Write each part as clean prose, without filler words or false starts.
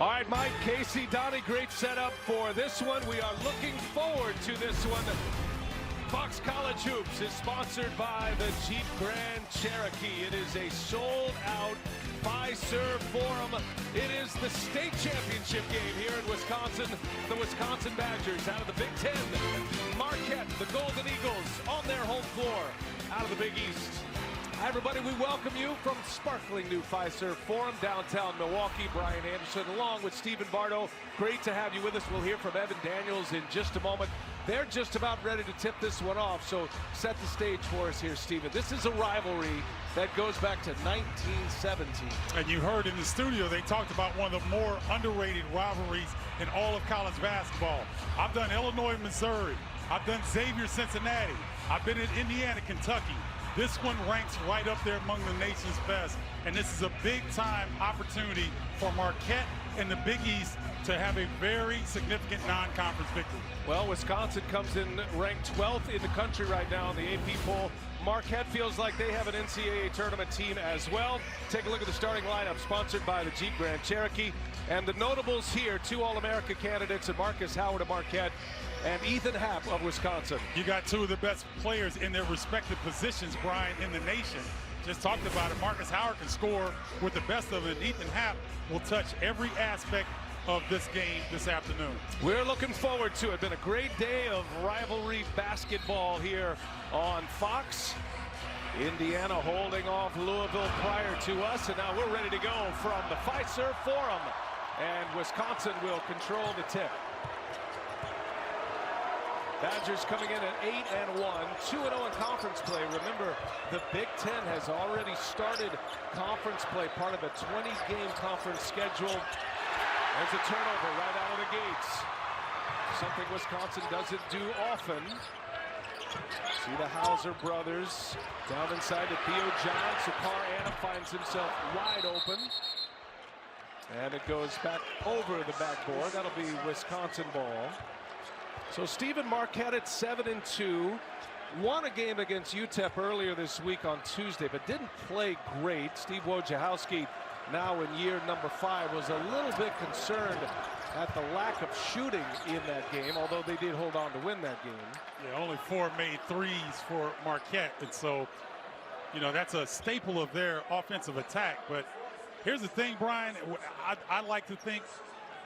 All right, Mike, Casey, Donnie, great setup for this one. We are looking forward to this one. Fox College Hoops is sponsored by the Jeep Grand Cherokee. It is a sold-out Fiserv Forum. It is the state championship game here in Wisconsin. The Wisconsin Badgers out of the Big Ten. Marquette, the Golden Eagles, on their home floor out of the Big East. Hi, everybody. We welcome you from sparkling new Fiserv Forum, downtown Milwaukee. Brian Anderson along with Stephen Bardo. Great to have you with us. We'll hear from Evan Daniels in just a moment. They're just about ready to tip this one off, so set the stage for us here, Stephen. This is a rivalry that goes back to 1917. And you heard in the studio, they talked about one of the more underrated rivalries in all of college basketball. I've done Illinois, Missouri. I've done Xavier, Cincinnati. I've been in Indiana, Kentucky. This one ranks right up there among the nation's best. And this is a big-time opportunity for Marquette and the Big East to have a very significant non-conference victory. Well, Wisconsin comes in ranked 12th in the country right now in the AP poll. Marquette feels like they have an NCAA tournament team as well. Take a look at the starting lineup, sponsored by the Jeep Grand Cherokee. And the notables here, two All-America candidates, and Marcus Howard of Marquette and Ethan Happ of Wisconsin. You got two of the best players in their respective positions, Brian, in the nation. Just talked about it. Marcus Howard can score with the best of it. Ethan Happ will touch every aspect of this game this afternoon. We're looking forward to it. Been a great day of rivalry basketball here on Fox. Indiana holding off Louisville prior to us, and now we're ready to go from the Fiserv Forum. And Wisconsin will control the tip. Badgers coming in at 8-1, 2-0 in conference play. Remember, the Big Ten has already started conference play, part of a 20-game conference schedule. There's a turnover right out of the gates. Something Wisconsin doesn't do often. See the Hauser brothers down inside to Theo John. Sakar Anna finds himself wide open. And it goes back over the backboard. That'll be Wisconsin ball. So Stephen, Marquette at 7-2. Won a game against UTEP earlier this week on Tuesday, but didn't play great. Steve Wojciechowski, now in year number 5, was a little bit concerned at the lack of shooting in that game, although they did hold on to win that game. Yeah, only 4 made threes for Marquette, and so, you know, that's a staple of their offensive attack. But here's the thing, Brian, I like to think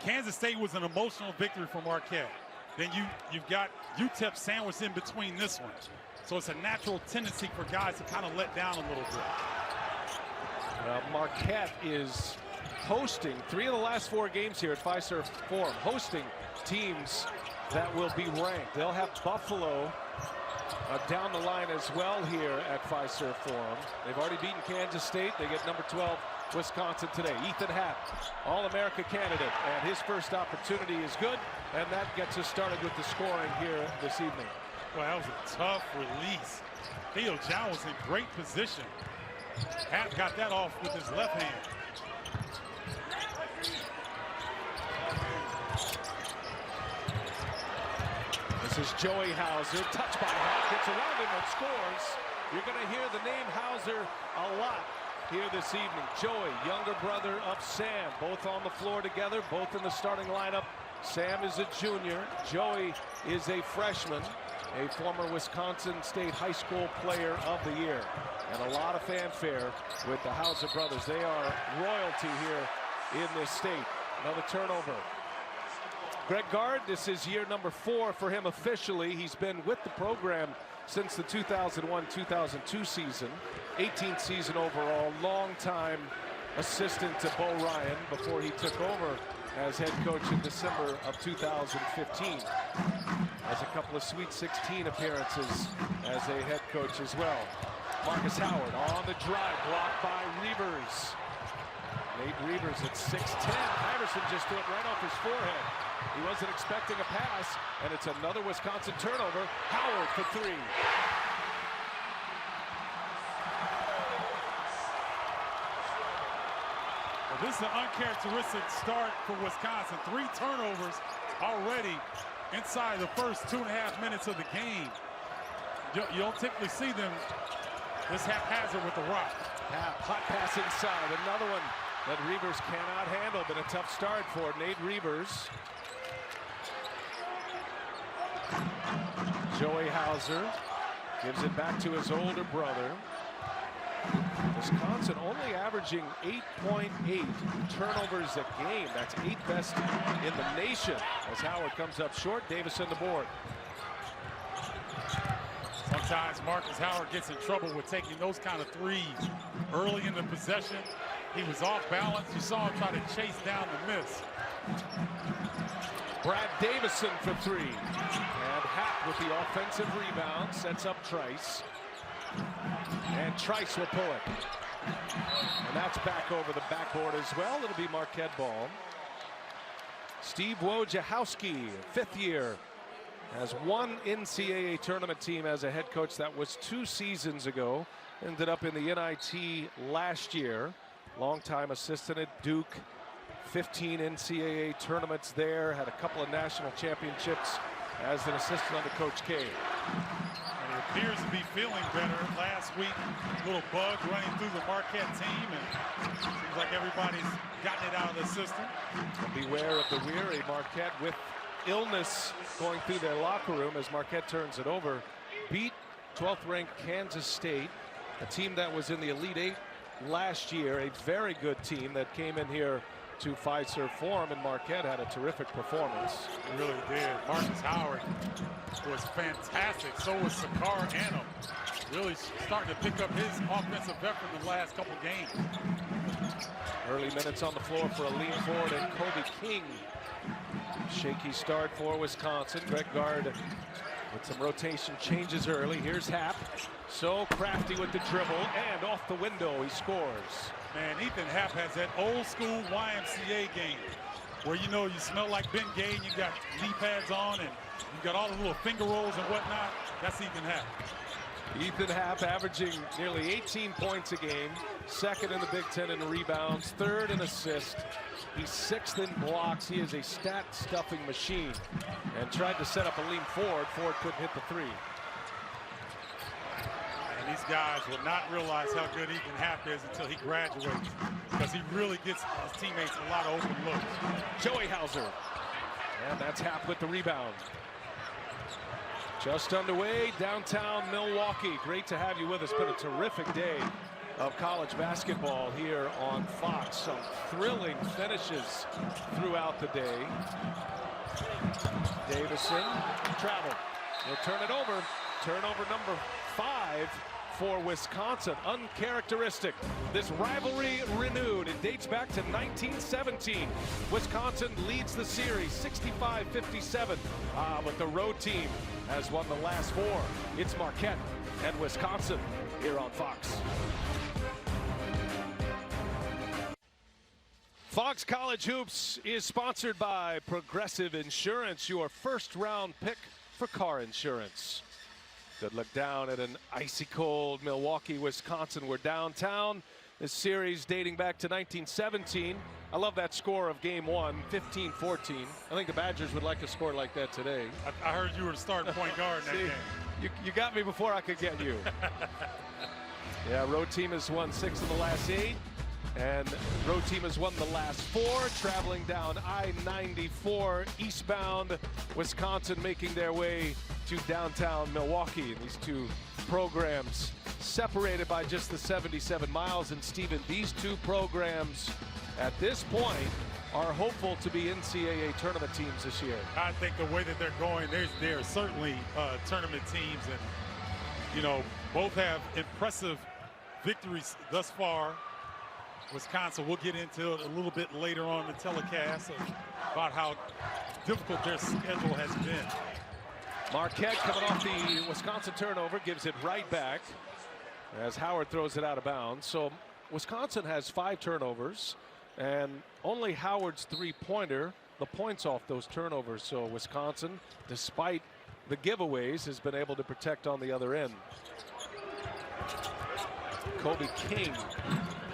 Kansas State was an emotional victory for Marquette. Then you've got UTEP sandwiched in between this one. So it's a natural tendency for guys to kind of let down a little bit. Marquette is hosting 3 of the last 4 games here at Fiserv Forum, hosting teams that will be ranked. They'll have Buffalo down the line as well here at Fiserv Forum. They've already beaten Kansas State. They get number 12 Wisconsin today. Ethan Happ, All-America candidate, and his first opportunity is good, and that gets us started with the scoring here this evening. Well, that was a tough release. Theo John was in great position. Happ got that off with his left hand. This is Joey Hauser, touched by Happ, gets around him and scores. You're going to hear the name Hauser a lot here this evening. Joey, younger brother of Sam, both on the floor together, both in the starting lineup. Sam is a junior. Joey is a freshman, a former Wisconsin State High School Player of the Year. And a lot of fanfare with the Hauser brothers. They are royalty here in this state. Another turnover. Greg Gard, this is year number 4 for him officially. He's been with the program since the 2001-2002 season. 18th season overall, long-time assistant to Bo Ryan before he took over as head coach in December of 2015. Has a couple of Sweet 16 appearances as a head coach as well. Marcus Howard on the drive, blocked by Reavers. Nate Reavers at 6'10". Iverson just threw it right off his forehead. He wasn't expecting a pass, and it's another Wisconsin turnover. Howard for 3. Well, this is an uncharacteristic start for Wisconsin. 3 turnovers already inside the first 2.5 minutes of the game. You don't typically see them this haphazard with the rock. Hot pass inside. Another one that Reavers cannot handle. Been a tough start for Nate Reavers. Joey Hauser gives it back to his older brother. Wisconsin only averaging 8.8 turnovers a game. That's 8th best in the nation. As Howard comes up short, Davis on the board. Sometimes Marcus Howard gets in trouble with taking those kind of threes early in the possession. He was off balance. You saw him try to chase down the miss. Brad Davison for three. And Happ with the offensive rebound sets up Trice. And Trice will pull it. And that's back over the backboard as well. It'll be Marquette ball. Steve Wojciechowski, 5th year, has one NCAA tournament team as a head coach. That was 2 seasons ago. Ended up in the NIT last year. Longtime assistant at Duke. 15 NCAA tournaments there. Had a couple of national championships as an assistant under Coach K. He appears to be feeling better. Last week, a little bug running through the Marquette team, and seems like everybody's gotten it out of the system. Beware of the weary. Marquette with illness going through their locker room as Marquette turns it over. Beat 12th ranked Kansas State, a team that was in the Elite 8 last year, a very good team that came in here to Fiserv Forum, and Marquette had a terrific performance. It really did. Marcus Howard was fantastic. So was Sakar Annam. Really starting to pick up his offensive effort in the last couple games. Early minutes on the floor for a lean forward and Kobe King. Shaky start for Wisconsin. Greg Gard with some rotation changes early. Here's Happ. So crafty with the dribble, and off the window he scores. Man, Ethan Happ has that old school YMCA game where you know you smell like Ben Gay and you got knee pads on and you got all the little finger rolls and whatnot. That's Ethan Happ. Ethan Happ averaging nearly 18 points a game, 2nd in the Big Ten in rebounds, 3rd in assists. He's 6th in blocks. He is a stat-stuffing machine, and tried to set up a lean forward. Ford couldn't hit the three. And these guys will not realize how good Ethan Happ is until he graduates, because he really gets his teammates a lot of open looks. Joey Hauser, and that's Happ with the rebound. Just underway, downtown Milwaukee. Great to have you with us. Been a terrific day of college basketball here on Fox. Some thrilling finishes throughout the day. Davison, travel. He'll turn it over. Turnover number 5 for Wisconsin. Uncharacteristic. This rivalry renewed. It dates back to 1917. Wisconsin leads the series 65-57. But the road team has won the last 4. It's Marquette and Wisconsin here on Fox. Fox College Hoops is sponsored by Progressive Insurance, your first-round pick for car insurance. Good look down at an icy cold Milwaukee, Wisconsin. We're downtown. This series dating back to 1917. I love that score of game 1, 15-14. I think the Badgers would like a score like that today. I heard you were the starting point guard in that game. You got me before I could get you. Yeah, road team has won 6 of the last 8. And road team has won the last 4, traveling down I-94 eastbound. Wisconsin making their way to downtown Milwaukee. And these two programs separated by just the 77 miles. And Stephen, these two programs at this point are hopeful to be NCAA tournament teams this year. I think the way that they're going, they're certainly tournament teams. And, you know, both have impressive victories thus far. Wisconsin, we'll get into it a little bit later on the telecast about how difficult their schedule has been. Marquette coming off the Wisconsin turnover, gives it right back as Howard throws it out of bounds. So Wisconsin has 5 turnovers, and only Howard's 3-pointer, the points off those turnovers. So Wisconsin, despite the giveaways, has been able to protect on the other end. Kobe King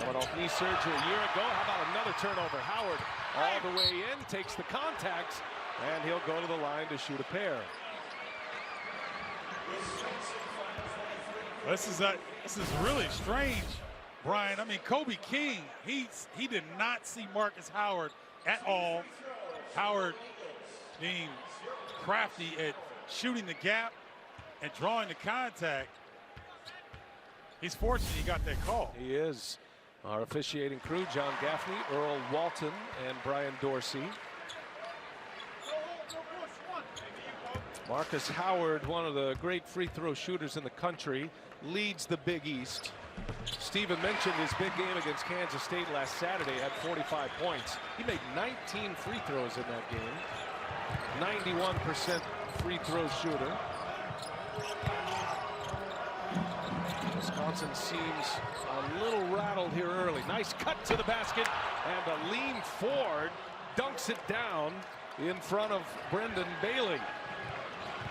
coming off knee surgery a year ago. How about another turnover? Howard all the way in, takes the contact, and he'll go to the line to shoot a pair. This is really strange Brian, I mean, Kobe King, he did not see Marcus Howard at all. Howard being crafty at shooting the gap and drawing the contact. He's fortunate he got that call. He is. Our officiating crew, John Gaffney, Earl Walton, and Brian Dorsey. Marcus Howard, one of the great free throw shooters in the country, leads the Big East. Stephen mentioned his big game against Kansas State last Saturday, had 45 points. He made 19 free throws in that game. 91% free throw shooter. Wisconsin seems a little rattled here early. Nice cut to the basket, and a lean forward dunks it down in front of Brendan Bailey.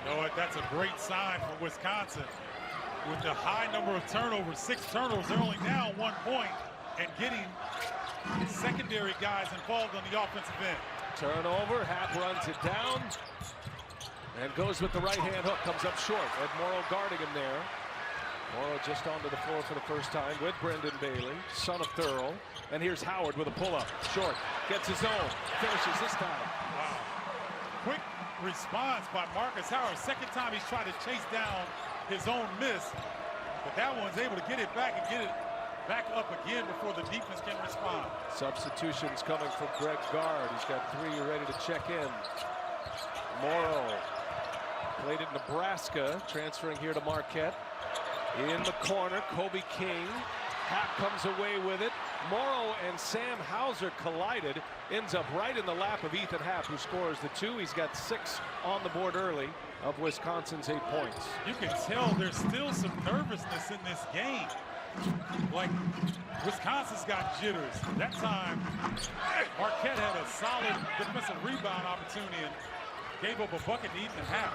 You know what? That's a great sign for Wisconsin. With the high number of turnovers, 6 turnovers, they're only down 1 point and getting secondary guys involved on the offensive end. Turnover, Happ runs it down and goes with the right-hand hook, comes up short. Ed Morrow guarding him there. Morrow just onto the floor for the first time with Brendan Bailey, son of Thurl. And here's Howard with a pull-up, short, gets his own, finishes this time. Wow. Quick response by Marcus Howard. Second time he's tried to chase down his own miss, but that one's able to get it back and get it back up again before the defense can respond. Substitutions coming from Greg Gard. He's got 3 ready to check in. Morrow played at Nebraska, transferring here to Marquette. In the corner, Kobe King. Happ comes away with it. Morrow and Sam Hauser collided. Ends up right in the lap of Ethan Happ, who scores the 2. He's got 6 on the board early of Wisconsin's 8 points. You can tell there's still some nervousness in this game. Like, Wisconsin's got jitters. That time, Marquette had a solid defensive rebound opportunity and gave up a bucket to Ethan Happ.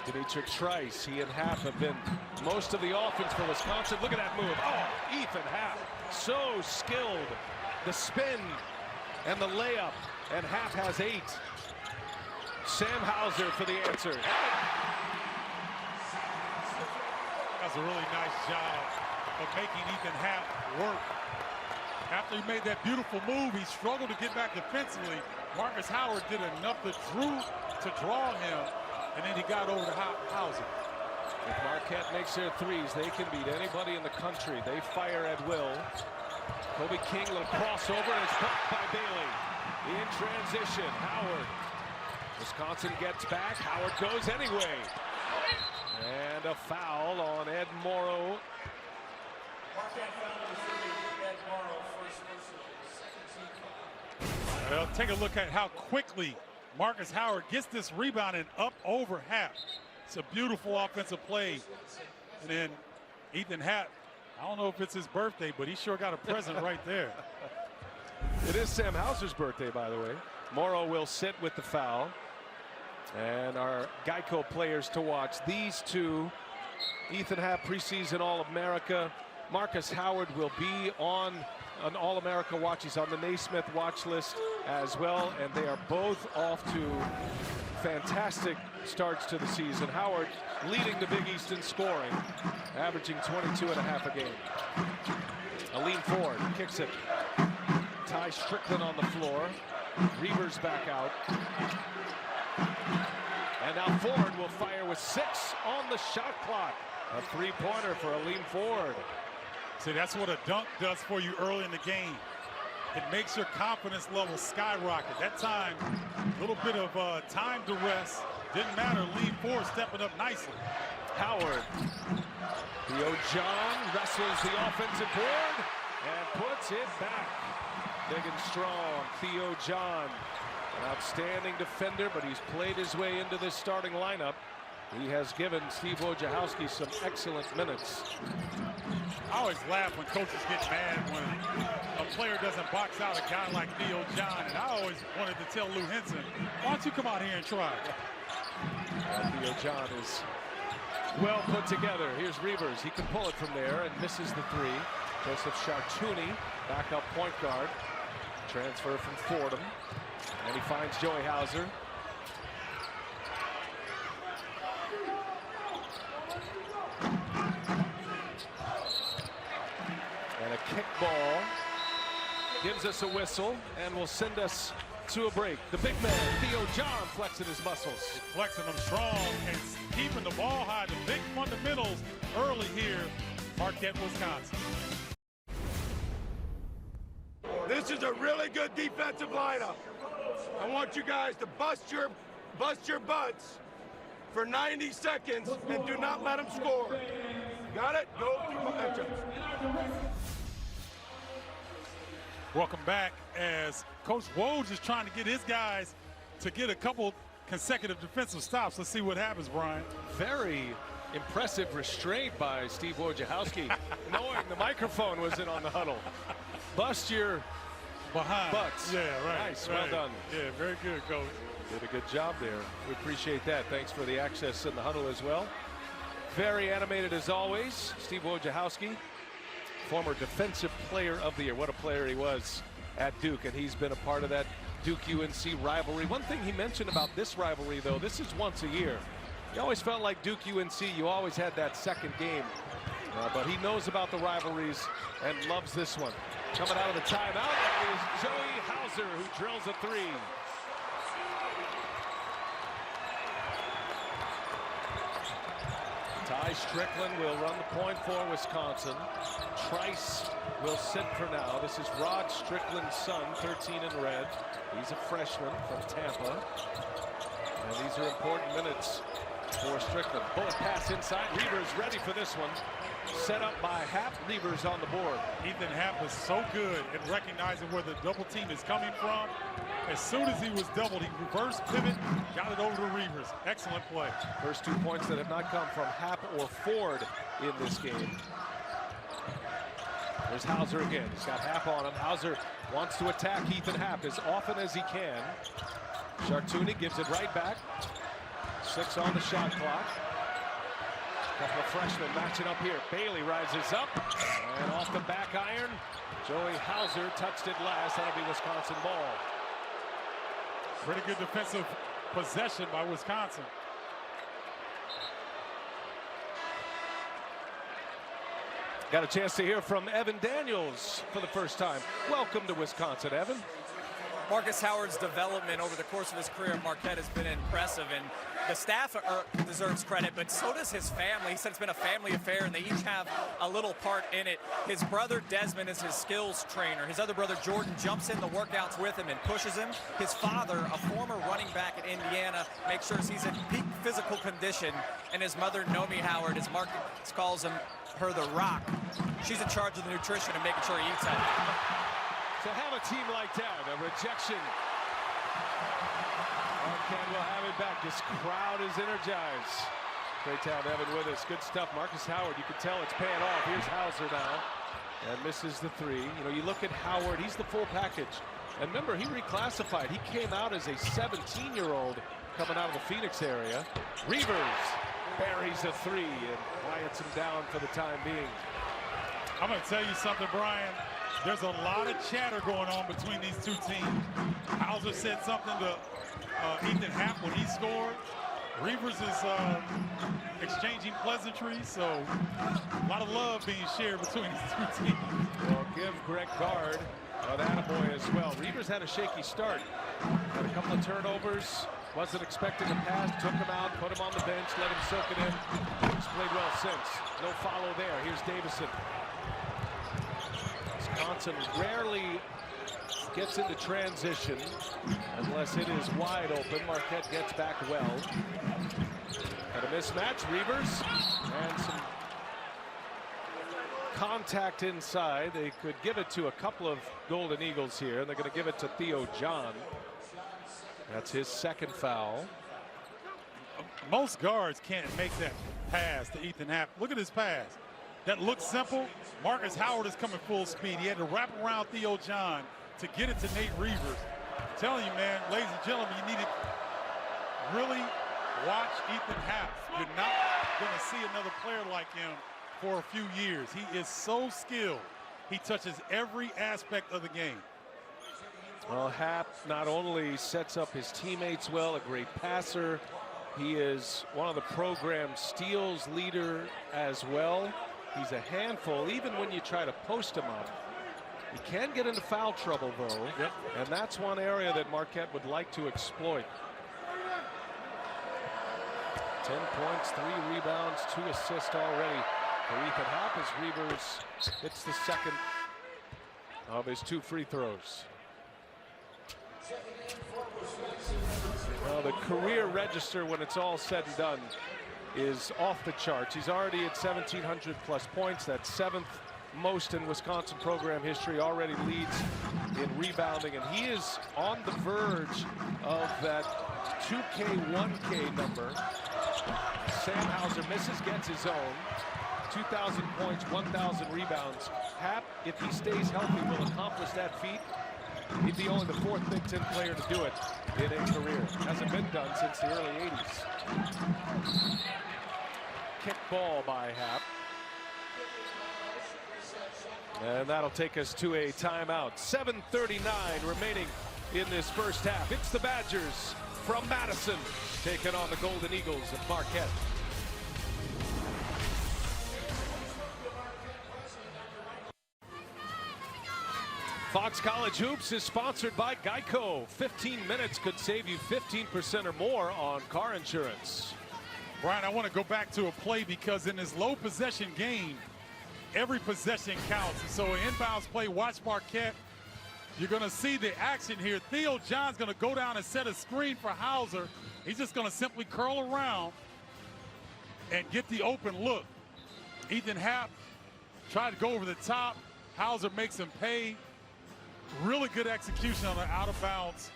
Demetric Trice, he and Happ have been most of the offense for Wisconsin. Look at that move. Oh, Ethan Happ, so skilled. The spin and the layup, and Happ has 8. Sam Hauser for the answer. That's a really nice job of making Ethan Happ work. After he made that beautiful move, he struggled to get back defensively. Marcus Howard did enough to draw him, and then he got over to Hauser. If Marquette makes their 3s, they can beat anybody in the country. They fire at will. Kobe King, little crossover, and it's blocked by Bailey. In transition, Howard. Wisconsin gets back. Howard goes anyway. And a foul on Ed Morrow. Well, take a look at how quickly Marcus Howard gets this rebound and up over Happ. It's a beautiful offensive play. And then Ethan Happ, I don't know if it's his birthday, but he sure got a present right there. It is Sam Hauser's birthday, by the way. Morrow will sit with the foul. And our Geico players to watch. These two, Ethan Happ, preseason All-America. Marcus Howard will be on an All-America watch. He's on the Naismith watch list as well. And they are both off to fantastic starts to the season. Howard leading the Big East in scoring, averaging 22.5 a game. A lean forward, kicks it. Ty Strickland on the floor. Reavers back out. And now Ford will fire with 6 on the shot clock. A 3-pointer for a lean forward. See, that's what a dunk does for you early in the game. It makes your confidence level skyrocket. That time, a little bit of time duress. Didn't matter. Lean forward, stepping up nicely. Howard. Theo John wrestles the offensive board and puts it back. Big and strong, Theo John. An outstanding defender, but he's played his way into this starting lineup. He has given Steve Wojciechowski some excellent minutes. I always laugh when coaches get mad when a player doesn't box out a guy like Theo John. And I always wanted to tell Lou Henson, why don't you come out here and try? Theo John is well put together. Here's Reavers. He can pull it from there and misses the 3. Joseph Chartouni, backup point guard. Transfer from Fordham. And he finds Joey Hauser. ball. Gives us a whistle and will send us to a break. The big man, Theo John, flexing his muscles. Flexing them strong and keeping the ball high. The big fundamentals early here, Marquette, Wisconsin. This is a really good defensive lineup. I want you guys to bust your butts for 90 seconds and do not let them score. Got it? Go through matchups. Welcome back as Coach Woj is trying to get his guys to get a couple consecutive defensive stops. Let's see what happens, Brian. Very impressive restraint by Steve Wojciechowski, knowing the microphone was in on the huddle. Bust your butts. Yeah, right. Nice, right. well done. Yeah, very good, Coach. Did a good job there. We appreciate that. Thanks for the access in the huddle as well. Very animated as always. Steve Wojciechowski, former Defensive Player of the Year. What a player he was at Duke, and he's been a part of that Duke-UNC rivalry. One thing he mentioned about this rivalry, though, this is once a year. He always felt like Duke-UNC, you always had that second game. But he knows about the rivalries and loves this one. Coming out of the timeout is Joey Hauser, who drills a three. Ty Strickland will run the point for Wisconsin. Trice will sit for now. This is Rod Strickland's son, 13 in red. He's a freshman from Tampa. And these are important minutes for Strickland. Bullet pass inside. Reavers ready for this one. Set up by Happ. Reavers on the board. Ethan Happ is so good at recognizing where the double team is coming from. As soon as he was doubled, he reversed pivot, got it over to Reavers. Excellent play. First 2 points that have not come from Happ or Ford in this game. There's Hauser again. He's got Happ on him. Hauser wants to attack Ethan Happ as often as he can. Chartuni gives it right back. 6 on the shot clock. Couple of freshmen matching up here. Bailey rises up and off the back iron. Joey Hauser touched it last. That'll be Wisconsin ball. Pretty good defensive possession by Wisconsin. Got a chance to hear from Evan Daniels for the first time. Welcome to Wisconsin, Evan. Marcus Howard's development over the course of his career at Marquette has been impressive, and the staff deserves credit, but so does his family. He said it's been a family affair, and they each have a little part in it. His brother Desmond is his skills trainer. His other brother Jordan jumps in the workouts with him and pushes him. His father, a former running back at Indiana, makes sure he's in peak physical condition, and his mother, Nomi Howard, as Marcus calls her the Rock. She's in charge of the nutrition and making sure he eats healthy. To have a team like that, a rejection. Marquette will have it back. This crowd is energized. Great to have Evan with us. Good stuff. Marcus Howard, you can tell it's paying off. Here's Hauser now. And misses the three. You know, you look at Howard, he's the full package. And remember, he reclassified. He came out as a 17-year-old coming out of the Phoenix area. Reavers buries a three and quiets him down for the time being. I'm going to tell you something, Brian. There's a lot of chatter going on between these two teams. Hauser said something to Ethan Happ when he scored. Reavers is exchanging pleasantries, so a lot of love being shared between these two teams. Well, give Greg Gard an attaboy as well. Reavers had a shaky start. Had a couple of turnovers. Wasn't expecting a pass. Took him out, put him on the bench, let him soak it in. He's played well since. No follow there. Here's Davison. Wisconsin rarely gets into transition unless it is wide open. Marquette gets back well. Had a mismatch. Reavers and some contact inside. They could give it to a couple of Golden Eagles here. They're going to give it to Theo John. That's his second foul. Most guards can't make that pass to Ethan Happ. Look at his pass. That looks simple. Marcus Howard is coming full speed. He had to wrap around Theo John to get it to Nate Reavers. I'm telling you, man, ladies and gentlemen, you need to really watch Ethan Happ. You're not going to see another player like him for a few years. He is so skilled. He touches every aspect of the game. Well, Happ not only sets up his teammates well, a great passer, he is one of the program steals leader as well. He's a handful, even when you try to post him up. He can get into foul trouble, though. Yep. And that's one area that Marquette would like to exploit. 10 points, 3 rebounds, 2 assists already for Ethan Happ as Reavers hits the second of his 2 free throws. Well, the career register, when it's all said and done, is off the charts. He's already at 1,700 plus points. That's 7th most in Wisconsin program history. Already leads in rebounding, and he is on the verge of that 2K, 1K number. Sam Hauser misses, gets his own. 2,000 points, 1,000 rebounds. Happ, if he stays healthy, will accomplish that feat. He'd be only the 4th Big Ten player to do it in a career. Hasn't been done since the early 80s. Kick ball by Happ. And that'll take us to a timeout. 7:39 remaining in this first half. It's the Badgers from Madison taking on the Golden Eagles of Marquette. Fox College Hoops is sponsored by Geico. 15 minutes could save you 15% or more on car insurance. Brian, I want to go back to a play because in this low possession game, every possession counts. And so an inbounds play, watch Marquette. You're going to see the action here. Theo John's going to go down and set a screen for Hauser. He's just going to simply curl around and get the open look. Ethan Happ tried to go over the top. Hauser makes him pay. Really good execution on an out-of-bounds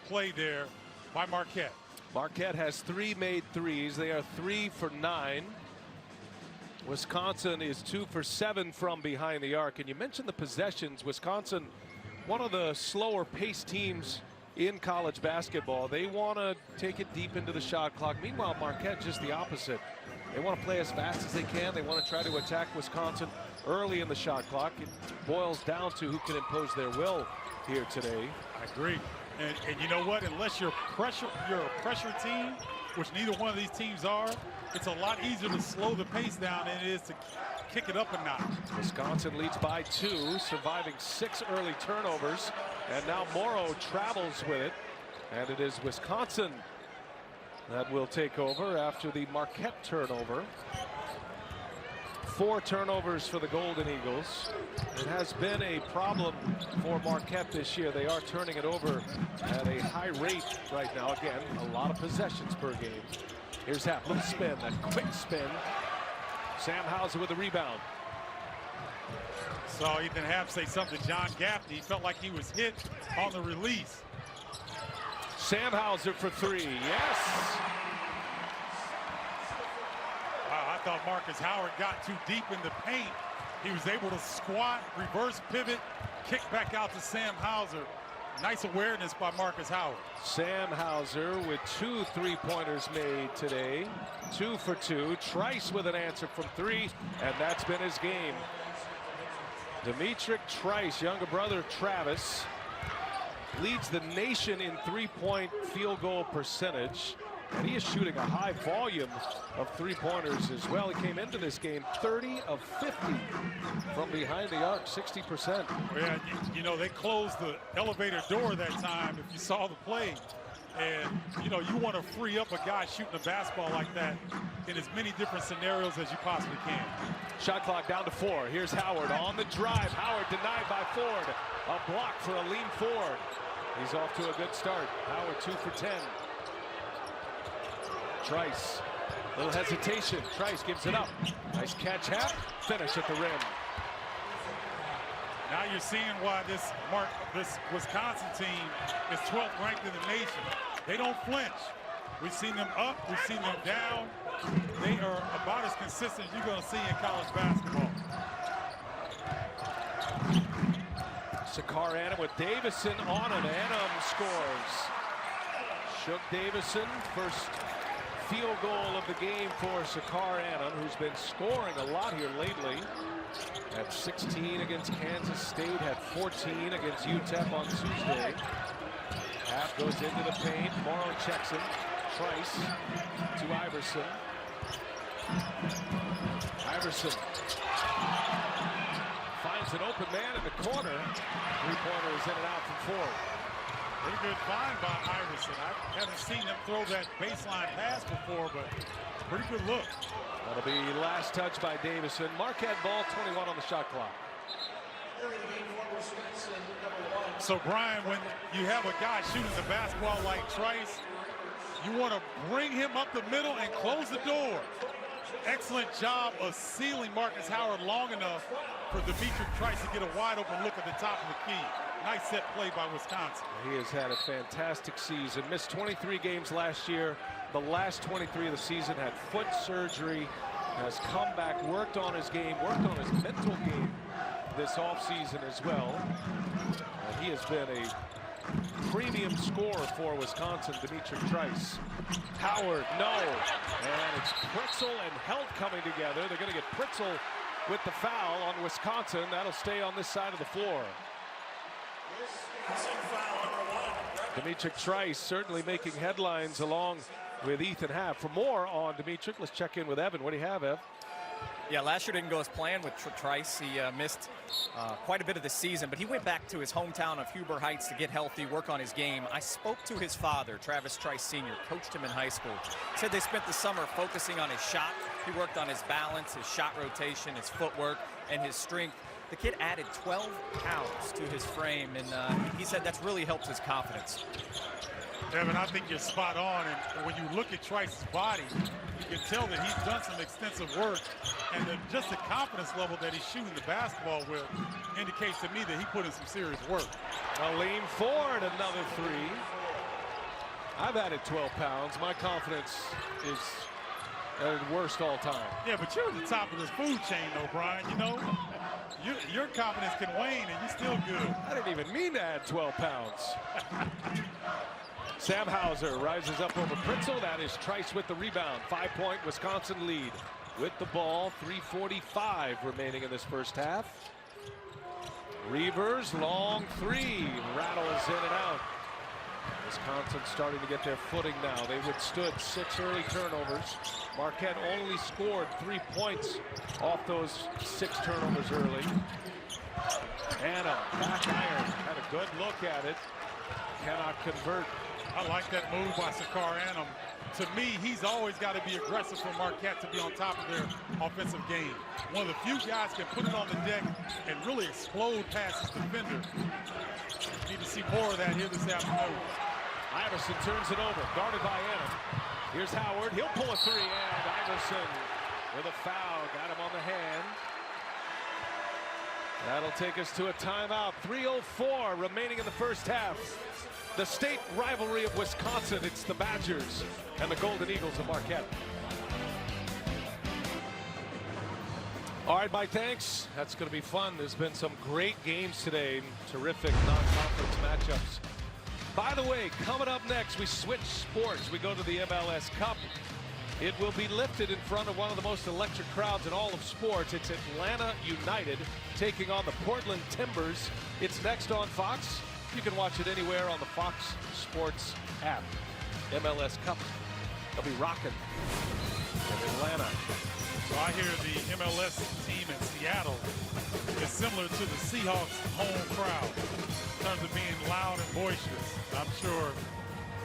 play there by Marquette. Marquette has 3 made threes. They are 3 for 9. Wisconsin is 2 for 7 from behind the arc. And you mentioned the possessions. Wisconsin, one of the slower paced teams in college basketball. They want to take it deep into the shot clock. Meanwhile, Marquette just the opposite. They want to play as fast as they can. They want to try to attack Wisconsin early in the shot clock. It boils down to who can impose their will here today. I agree. And you know what? Unless you're a pressure team, which neither one of these teams are, it's a lot easier to slow the pace down than it is to kick it up a notch. Wisconsin leads by 2, surviving 6 early turnovers. And now Morrow travels with it. And it is Wisconsin that will take over after the Marquette turnover. 4 turnovers for the Golden Eagles. It has been a problem for Marquette this year. They are turning it over at a high rate right now. Again, a lot of possessions per game. Here's Happ, little spin, that quick spin. Sam Hauser with the rebound. Saw Ethan Happ say something to John Gaffney. He felt like he was hit on the release. Sam Hauser for 3, yes. Wow, I thought Marcus Howard got too deep in the paint. He was able to squat, reverse pivot, kick back out to Sam Hauser. Nice awareness by Marcus Howard. Sam Hauser with 2 3-pointers made today. 2 for 2. Trice with an answer from 3, and that's been his game. Demetric Trice, younger brother of Travis, leads the nation in 3-point field goal percentage. And he is shooting a high volume of 3-pointers as well. He came into this game 30 of 50 from behind the arc, 60%. Yeah, you know, they closed the elevator door that time, if you saw the play. And, you know, you want to free up a guy shooting a basketball like that in as many different scenarios as you possibly can. Shot clock down to 4. Here's Howard on the drive. Howard denied by Ford. A block for a lean Ford. He's off to a good start. Howard 2 for 10. Trice, little hesitation. Trice gives it up. Nice catch, Happ. Finish at the rim. Now you're seeing why this Wisconsin team is 12th ranked in the nation. They don't flinch. We've seen them up, we've seen them down. They are about as consistent as you're going to see in college basketball. Sakar Annam with Davison on him. Annam scores. Shook Davison, first field goal of the game for Sakar Annam, who's been scoring a lot here lately. Had 16 against Kansas State, had 14 against UTEP on Tuesday. Happ goes into the paint. Morrow checks him. Trice to Iverson. Iverson finds an open man in the corner. Three-pointer is in and out from Ford. Pretty good find by Iverson. I haven't seen him throw that baseline pass before, but pretty good look. That'll be last touch by Davison. Marquette ball, 21 on the shot clock. So, Brian, when you have a guy shooting the basketball like Trice, you want to bring him up the middle and close the door. Excellent job of sealing Marcus Howard long enough for Demetric Trice to get a wide open look at the top of the key. Nice set play by Wisconsin. He has had a fantastic season. Missed 23 games last year. The last 23 of the season had foot surgery. Has come back, worked on his game, worked on his mental game this offseason as well. He has been a premium scorer for Wisconsin, Demetric Trice. Howard, no. And it's Pritzel and Held coming together. They're going to get Pritzel with the foul on Wisconsin. That'll stay on this side of the floor. Demetric Trice certainly making headlines along with Ethan Happ. For more on Demetric, let's check in with Evan. What do you have, Ev? Yeah, last year didn't go as planned with Trice. He missed quite a bit of the season, but he went back to his hometown of Huber Heights to get healthy, work on his game. I spoke to his father, Travis Trice Sr., coached him in high school. Said they spent the summer focusing on his shot. He worked on his balance, his shot rotation, his footwork, and his strength. The kid added 12 pounds to his frame, and he said that's really helped his confidence. Evan, I think you're spot on. And when you look at Trice's body, you can tell that he's done some extensive work. And just the confidence level that he's shooting the basketball with indicates to me that he put in some serious work. Lean Ford, another three. I've added 12 pounds. My confidence is at its worst all time. Yeah, but you're at the top of this food chain, though, Brian. You know, your confidence can wane, and you're still good. I didn't even mean to add 12 pounds. Sam Hauser rises up over Pritzel. That is Trice with the rebound. 5-point Wisconsin lead with the ball. 3:45 remaining in this first half. Reavers, long three, rattles in and out. Wisconsin starting to get their footing now. They withstood 6 early turnovers. Marquette only scored 3 points off those 6 turnovers early. Anna, back iron, had a good look at it. Cannot convert. I like that move by Sakar Annam. To me, he's always got to be aggressive for Marquette to be on top of their offensive game. One of the few guys can put it on the deck and really explode past his defender. Need to see more of that here this afternoon. Iverson turns it over, guarded by Annam. Here's Howard, he'll pull a three, and Iverson with a foul, got him on the hand. That'll take us to a timeout. 3:04 remaining in the first half. The state rivalry of Wisconsin, it's the Badgers and the Golden Eagles of Marquette. All right, Mike, thanks. That's going to be fun. There's been some great games today, terrific non-conference matchups. By the way, coming up next, we switch sports. We go to the MLS Cup. It will be lifted in front of one of the most electric crowds in all of sports. It's Atlanta United taking on the Portland Timbers. It's next on Fox. You can watch it anywhere on the Fox Sports app. MLS Cup. They'll be rocking in Atlanta. So I hear the MLS team in Seattle is similar to the Seahawks home crowd in terms of being loud and boisterous. I'm sure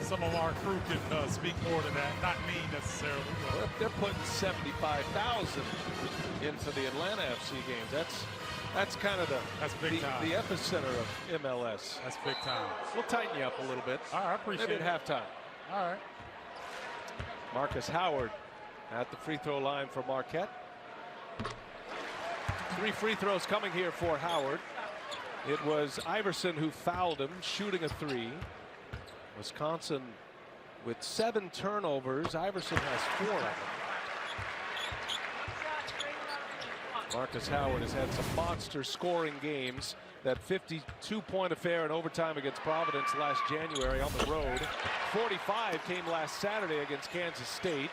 some of our crew can speak more to that. Not me necessarily. They're putting 75,000 in for the Atlanta FC games. That's kind of the epicenter of MLS. That's big time. We'll tighten you up a little bit. All right, I appreciate it. Maybe at halftime. All right. Marcus Howard at the free throw line for Marquette. 3 free throws coming here for Howard. It was Iverson who fouled him, shooting a 3. Wisconsin with 7 turnovers. Iverson has 4 of them. Marcus Howard has had some monster scoring games. That 52-point affair in overtime against Providence last January on the road. 45 came last Saturday against Kansas State.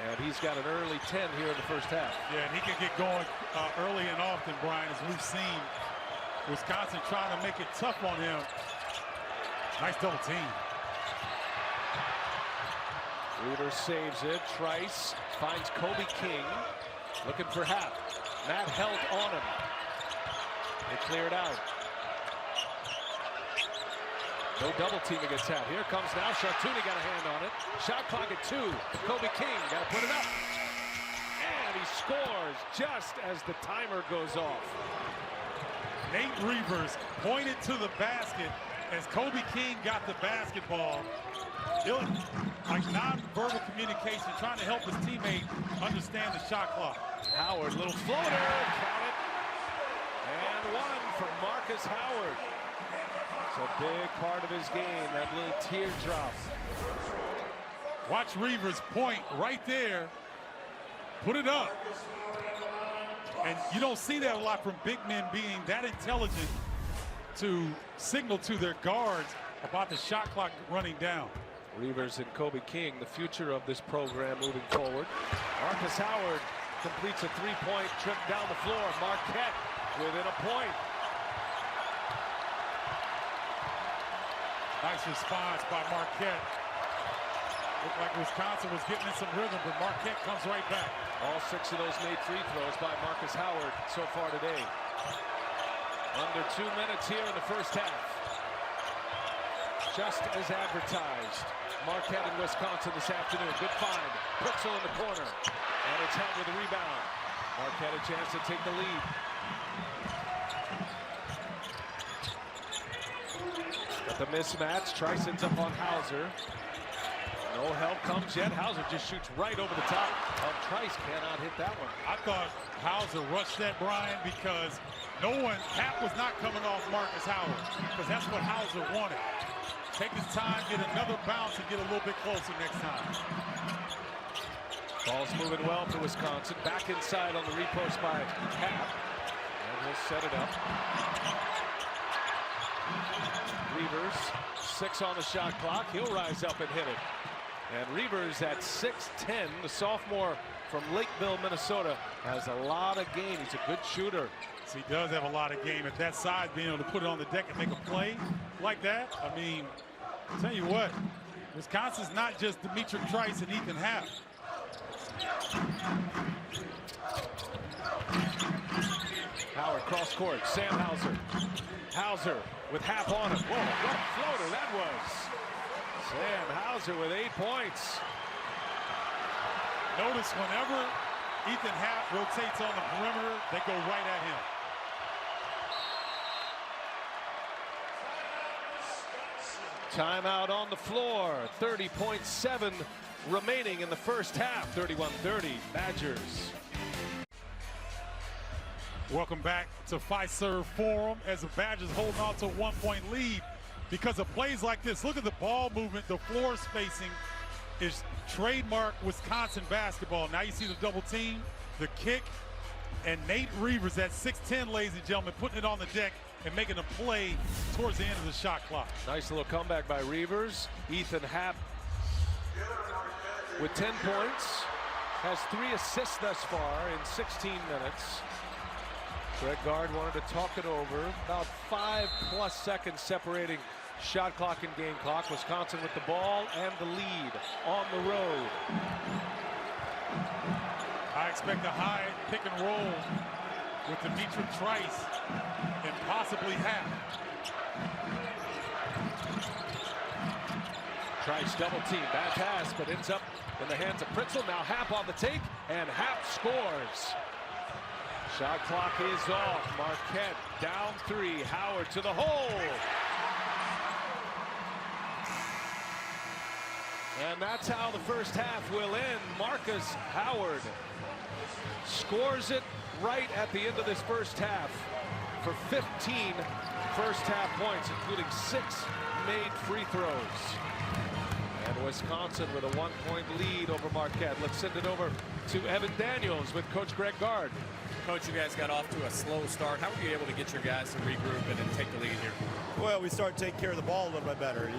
And he's got an early 10 here in the first half. Yeah, and he can get going early and often, Brian, as we've seen Wisconsin trying to make it tough on him. Nice double team. Weaver saves it. Trice finds Kobe King. Looking for Happ. Matt Held on him. They clear it out. No double team against Happ. Here comes now. Chartuni got a hand on it. Shot clock at 2. Kobe King got to put it up. And he scores just as the timer goes off. Nate Reavers pointed to the basket as Kobe King got the basketball. Like non-verbal communication, trying to help his teammate understand the shot clock. Howard, little floater, count it. And one from Marcus Howard. It's a big part of his game, that little teardrop. Watch Reavers point right there, put it up. And you don't see that a lot from big men being that intelligent to signal to their guards about the shot clock running down. Reavers and Kobe King, the future of this program moving forward. Marcus Howard completes a three-point trip down the floor. Marquette within a point. Nice response by Marquette. Looked like Wisconsin was getting in some rhythm, but Marquette comes right back. All 6 of those made free throws by Marcus Howard so far today. Under 2 minutes here in the first half. Just as advertised, Marquette in Wisconsin this afternoon. Good find. Pritzel in the corner. And it's Happ with a rebound. Marquette a chance to take the lead. Got the mismatch. Tryson's up on Hauser. No help comes yet. Hauser just shoots right over the top. Trice cannot hit that one. I thought Hauser rushed that, Brian, because Happ was not coming off Marcus Howard, because that's what Hauser wanted. Take his time, get another bounce, and get a little bit closer next time. Ball's moving well for Wisconsin. Back inside on the repost by Happ. And he'll set it up. Reavers, 6 on the shot clock. He'll rise up and hit it. And Reavers at 6'10", the sophomore from Lakeville, Minnesota, has a lot of game. He's a good shooter. So he does have a lot of game at that size, being able to put it on the deck and make a play like that. I mean, I'll tell you what, Wisconsin's not just Dimitri Trice and Ethan Happ. Howard cross court. Sam Hauser. Hauser with Happ on him. Whoa, what a floater that was. Sam Hauser with 8 points. Notice whenever Ethan Happ rotates on the perimeter, they go right at him. Timeout on the floor. 30.7 remaining in the first half. 31-30 Badgers. Welcome back to Fiserv Forum as the Badgers holding on to a 1-point lead because of plays like this. Look at the ball movement, the floor spacing is trademark Wisconsin basketball. Now you see the double team, the kick, and Nate Reavers at 6'10", ladies and gentlemen, putting it on the deck and making a play towards the end of the shot clock. Nice little comeback by Reavers. Ethan Happ with 10 points, has 3 assists thus far in 16 minutes. Greg Gard wanted to talk it over. About 5+ seconds separating shot clock and game clock. Wisconsin with the ball and the lead on the road. I expect a high pick and roll with Dimitri Trice and possibly Happ. Trice double team, bad pass, but ends up in the hands of Pritzel. Now Happ on the take, and Happ scores. Shot clock is off. Marquette down 3. Howard to the hole. And that's how the first half will end. Marcus Howard scores it right at the end of this first half for 15 first half points, including 6 made free throws. And Wisconsin with a 1-point lead over Marquette. Let's send it over to Evan Daniels with Coach Greg Gard. Coach, you guys got off to a slow start. How were you able to get your guys to regroup and then take the lead here? Well, we started taking care of the ball a little bit better.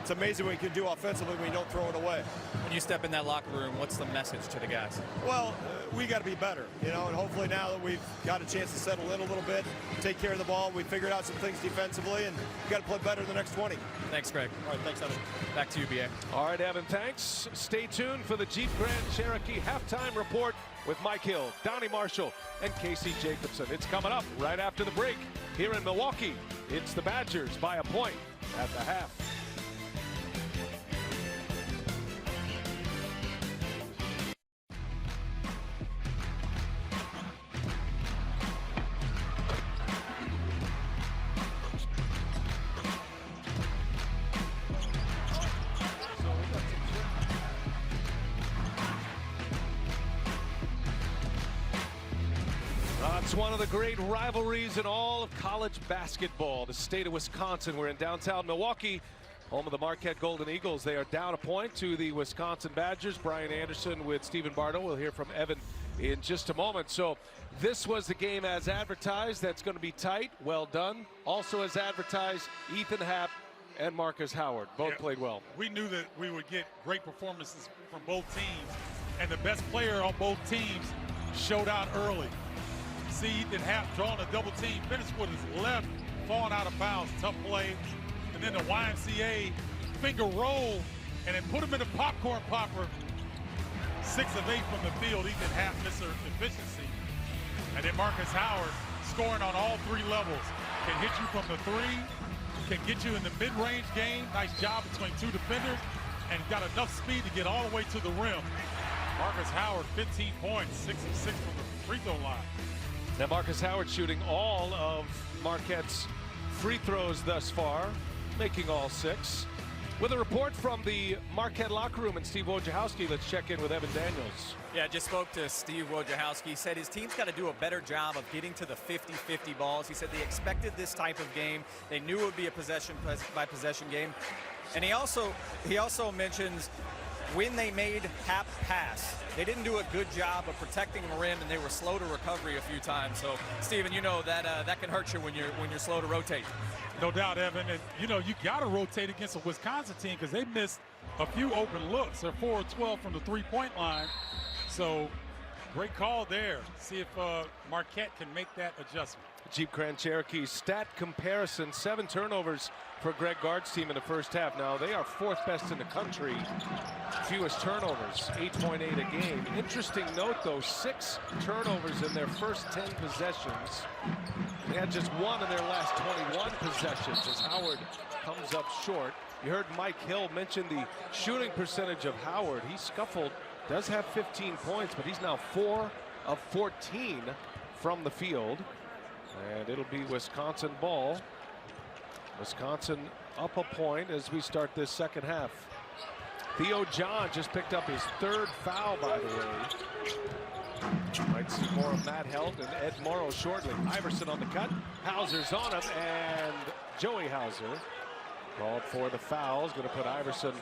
It's amazing what you can do offensively when you don't throw it away. What When you step in that locker room, what's the message to the guys? Well, we got to be better, and hopefully now that we've got a chance to settle in a little bit, take care of the ball, we figured out some things defensively, and we got to play better in the next 20. Thanks, Greg. All right, thanks, Evan. Back to you, BA. All right, Evan, thanks. Stay tuned for the Jeep Grand Cherokee halftime report with Mike Hill, Donnie Marshall, and Casey Jacobson. It's coming up right after the break here in Milwaukee. It's the Badgers by a point at the half. It's one of the great rivalries in all of college basketball. The state of Wisconsin. We're in downtown Milwaukee, home of the Marquette Golden Eagles. They are down a point to the Wisconsin Badgers. Brian Anderson with Stephen Bardo. We'll hear from Evan in just a moment. So this was the game as advertised. That's going to be tight. Well done. Also as advertised, Ethan Happ and Marcus Howard both played well. We knew that we would get great performances from both teams, and the best player on both teams showed out early. See Ethan Happ drawing a double team, finished with his left, falling out of bounds, tough play. And then the YMCA finger roll, and then put him in a popcorn popper. 6 of 8 from the field. Ethan Happ missed efficiency. And then Marcus Howard scoring on all 3 levels. Can hit you from the 3, can get you in the mid-range game. Nice job between 2 defenders, and got enough speed to get all the way to the rim. Marcus Howard, 15 points, 6 of 6 from the free throw line. Now Marcus Howard shooting all of Marquette's free throws thus far, making all 6. With a report from the Marquette locker room and Steve Wojciechowski, let's check in with Evan Daniels. Yeah, just spoke to Steve Wojciechowski. He said his team's got to do a better job of getting to the 50-50 balls. He said they expected this type of game. They knew it would be a possession-by-possession game. And he also mentions when they made Happ pass, they didn't do a good job of protecting the rim, and they were slow to recovery a few times. So, Steven, you know that that can hurt you when you're slow to rotate. No doubt, Evan. And you got to rotate against a Wisconsin team because they missed a few open looks. They're 4 of 12 from the 3-point line. So, great call there. See if Marquette can make that adjustment. Jeep Grand Cherokee stat comparison, 7 turnovers for Greg Gard's team in the first half. Now they are 4th best in the country, fewest turnovers, 8.8 a game. Interesting note though, 6 turnovers in their first 10 possessions. They had just 1 in their last 21 possessions as Howard comes up short. You heard Mike Hill mention the shooting percentage of Howard. He scuffled, does have 15 points, but he's now 4 of 14 from the field. And it'll be Wisconsin ball. Wisconsin up a point as we start this second half. Theo John just picked up his 3rd foul, by the way. Might see more of Matt Held and Ed Morrow shortly. Iverson on the cut. Hauser's on him, and Joey Hauser called for the foul. Is going to put Iverson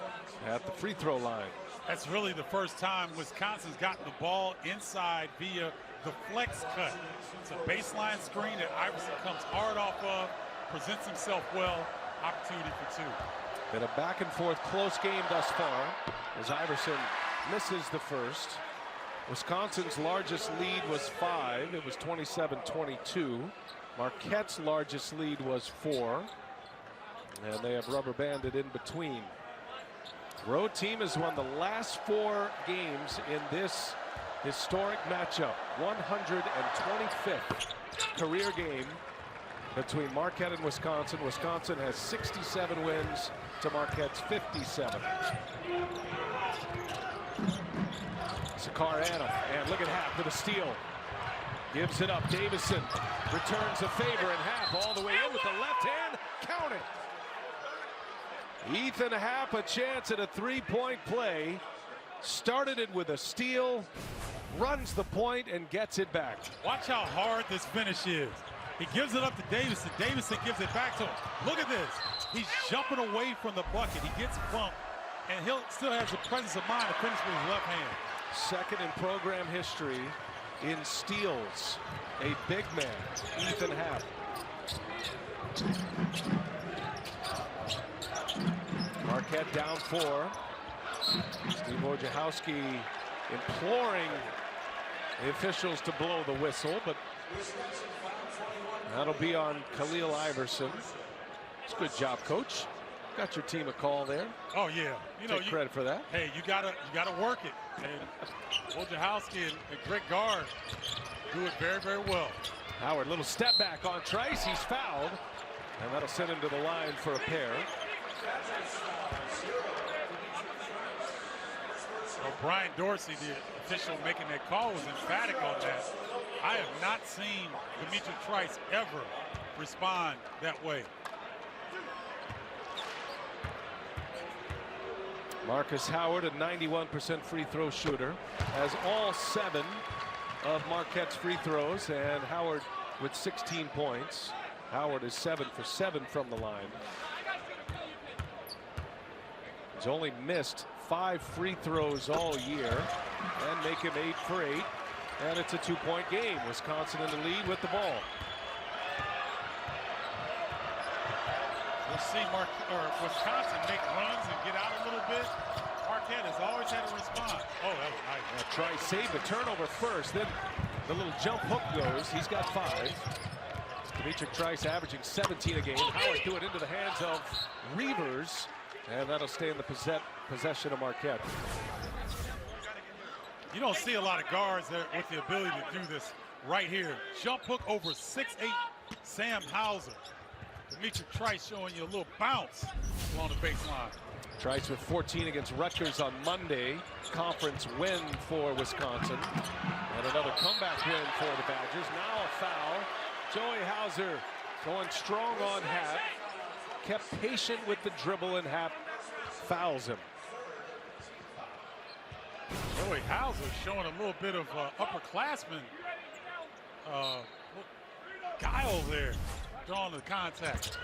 at the free throw line. That's really the first time Wisconsin's gotten the ball inside via the flex cut. It's a baseline screen that Iverson comes hard off of, presents himself well, opportunity for 2. Been a back and forth close game thus far as Iverson misses the first. Wisconsin's largest lead was 5. It was 27-22. Marquette's largest lead was 4. And they have rubber banded in between. Road team has won the last 4 games in this historic matchup. 125th career game between Marquette and Wisconsin. Wisconsin has 67 wins to Marquette's 57. Sakar Adam, and look at Happ with a steal. Gives it up. Davison returns a favor, and Happ all the way in with the left hand. Count it. Ethan Happ a chance at a 3-point play. Started it with a steal, runs the point, and gets it back. Watch how hard this finish is. He gives it up to Davison. Davison gives it back to him. Look at this. He's jumping away from the bucket. He gets bumped, and he still has the presence of mind to finish with his left hand. Second in program history in steals. A big man, Ethan Happ. Marquette down 4. Steve Wojciechowski imploring the officials to blow the whistle, but that'll be on Khalil Iverson. It's a good job, coach. Got your team a call there. Oh yeah, Take credit for that. Hey, you gotta work it. And Wojciechowski and Greg Gard do it very, very well. Howard, little step back on Trice. He's fouled, and that'll send him to the line for a pair. Well, Brian Dorsey, the official making that call, was emphatic on that. I have not seen Dimitri Trice ever respond that way. Marcus Howard, a 91% free throw shooter, has all 7 of Marquette's free throws, and Howard with 16 points. Howard is 7 for 7 from the line. He's only missed 5 free throws all year, and make him 8 for 8. And it's a 2-point game. Wisconsin in the lead with the ball. We'll see Wisconsin make runs and get out a little bit. Marquette has always had a response. Oh, that was nice. Try save the turnover first, then the little jump hook goes. He's got 5. Dimitri Trice averaging 17 a game. Howard threw it into the hands of Reavers, and that'll stay in the possession of Marquette. You don't see a lot of guards there with the ability to do this right here. Jump hook over 6'8" Sam Hauser. Dimitri Trice showing you a little bounce along the baseline. Trice with 14 against Rutgers on Monday. Conference win for Wisconsin. And another comeback win for the Badgers. Now a foul. Joey Hauser going strong on Happ. Kept patient with the dribble, and Happ fouls him. Joey Hauser showing a little bit of upperclassman guile there, drawing the contact.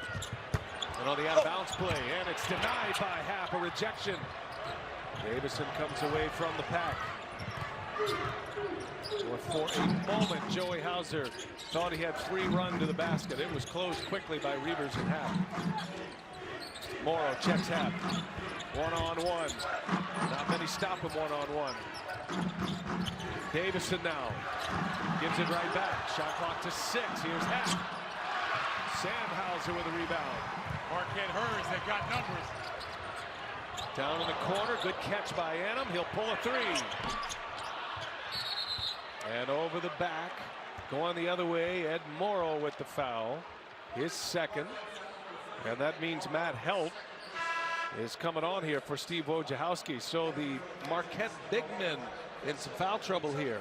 And on the out-of-bounds play, and it's denied by Happ, a rejection. Davison comes away from the pack. For a moment, Joey Hauser thought he had free run to the basket. It was closed quickly by Reavers and Happ. Morrow checks Happ. One-on-one. Not many stop him one-on-one. Davison now gives it right back. Shot clock to 6. Here's Happ. Sam Hauser with a rebound. Marquette Hers, they've got numbers. Down in the corner, good catch by Annam. He'll pull a 3. And over the back, going the other way, Ed Morrow with the foul. His second. And that means Matt Helt is coming on here for Steve Wojciechowski. So the Marquette big men in some foul trouble here.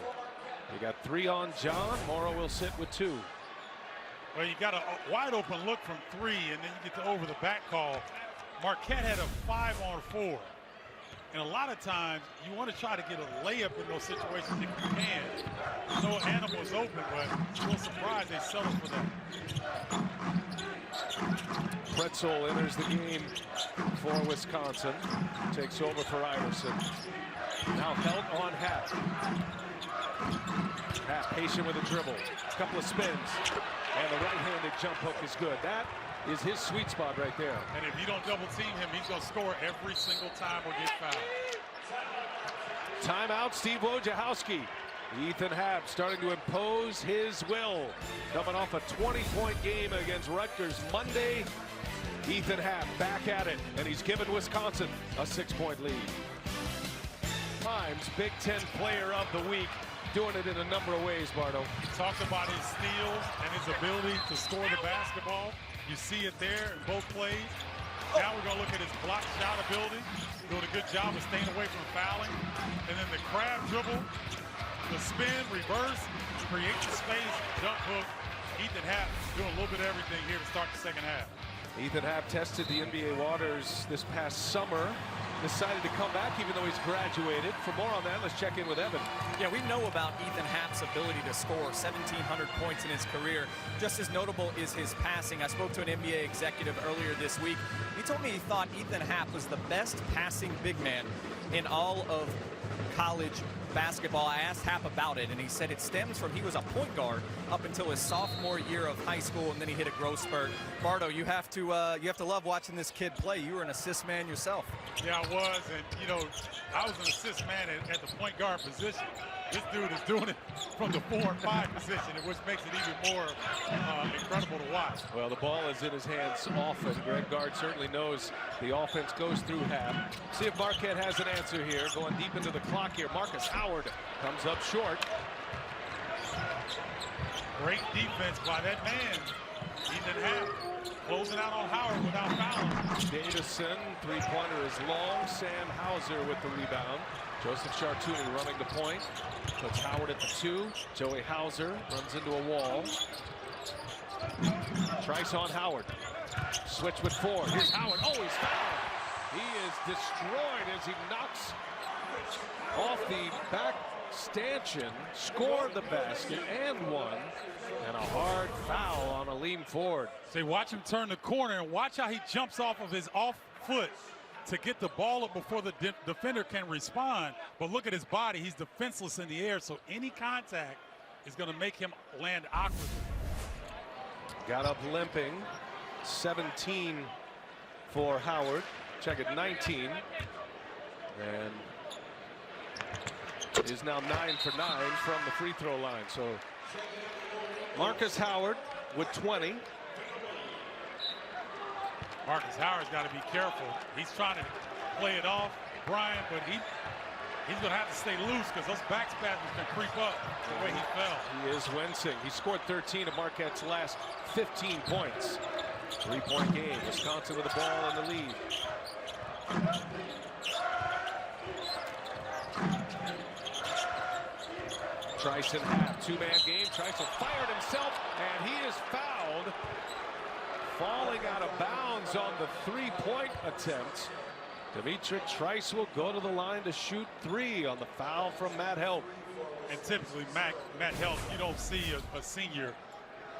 You got 3 on John. Morrow will sit with 2. Well, you got a wide open look from 3, and then you get the over the back call. Marquette had a 5-on-4. And a lot of times you want to try to get a layup in those situations if you can. No animal is open, but I'm a little surprised they settled for that. Pretzel enters the game for Wisconsin. Takes over for Iverson. Now Helt on Happ. Happ patient with a dribble. A couple of spins. And the right-handed jump hook is good. That is his sweet spot right there. And if you don't double team him, he's going to score every single time or get fouled. Timeout, Steve Wojciechowski. Ethan Happ starting to impose his will. Coming off a 20-point game against Rutgers Monday. Ethan Happ back at it, and he's given Wisconsin a 6-point lead. Times Big Ten Player of the Week. Doing it in a number of ways, Bardo. He talked about his steals and his ability to score the basketball. You see it there in both plays. Now we're going to look at his block shot ability. Doing a good job of staying away from fouling. And then the crab dribble, the spin, reverse, create the space, jump hook. Ethan Happ doing a little bit of everything here to start the second half. Ethan Happ tested the NBA waters this past summer. Decided to come back even though he's graduated. For more on that, let's check in with Evan. Yeah, we know about Ethan Happ's ability to score 1,700 points in his career. Just as notable is his passing. I spoke to an NBA executive earlier this week. He told me he thought Ethan Happ was the best passing big man in all of college basketball. I asked Happ about it, and he said it stems from he was a point guard up until his sophomore year of high school, and then he hit a growth spurt. Bardo, you have to love watching this kid play. You were an assist man yourself. Yeah, I was, and you know, I was an assist man at the point guard position. This dude is doing it from the 4 and 5 position, which makes it even more incredible to watch. Well, the ball is in his hands often. Greg Gard certainly knows the offense goes through Happ. See if Marquette has an answer here. Going deep into the clock here. Marcus Howard comes up short. Great defense by that man. Ethan Happ closing out on Howard without fouling. Davison, three-pointer is long. Sam Hauser with the rebound. Joseph Chartouni running the point. Puts Howard at the 2. Joey Hauser runs into a wall. Trice on Howard. Switch with 4. Here's Howard. Oh, he's fouled. He is destroyed as he knocks off the back stanchion, scored the basket and one, and a hard foul on a lean forward. Say, watch him turn the corner and watch how he jumps off of his off foot to get the ball up before the defender can respond. But look at his body. He's defenseless in the air, so any contact is going to make him land awkwardly. Got up limping. 17 for Howard. Check it, 19. And is now 9 for 9 from the free throw line. So Marcus Howard with 20. Marcus Howard's got to be careful. He's trying to play it off, Brian, but he's going to have to stay loose because those back spasms can creep up the way he fell. He is wincing. He scored 13 of Marquette's last 15 points. 3-point game. Wisconsin with the ball in the lead. Trice and Happ, 2-man game. Trice fired himself, and he is fouled. Falling out of bounds on the 3-point attempt. Demetric Trice will go to the line to shoot 3 on the foul from Matt Help. And typically, Matt Help, you don't see a senior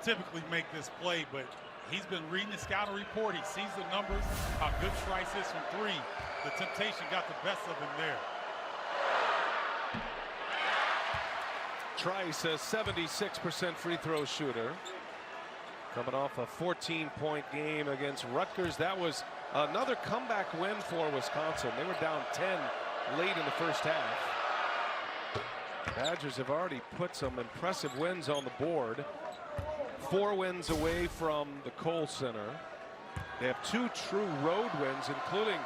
typically make this play, but he's been reading the scouting report. He sees the numbers, how good Trice is from 3. The temptation got the best of him there. Trice, a 76% free throw shooter. Coming off a 14-point game against Rutgers. That was another comeback win for Wisconsin. They were down 10 late in the first half. Badgers have already put some impressive wins on the board. 4 wins away from the Kohl Center. They have 2 true road wins, including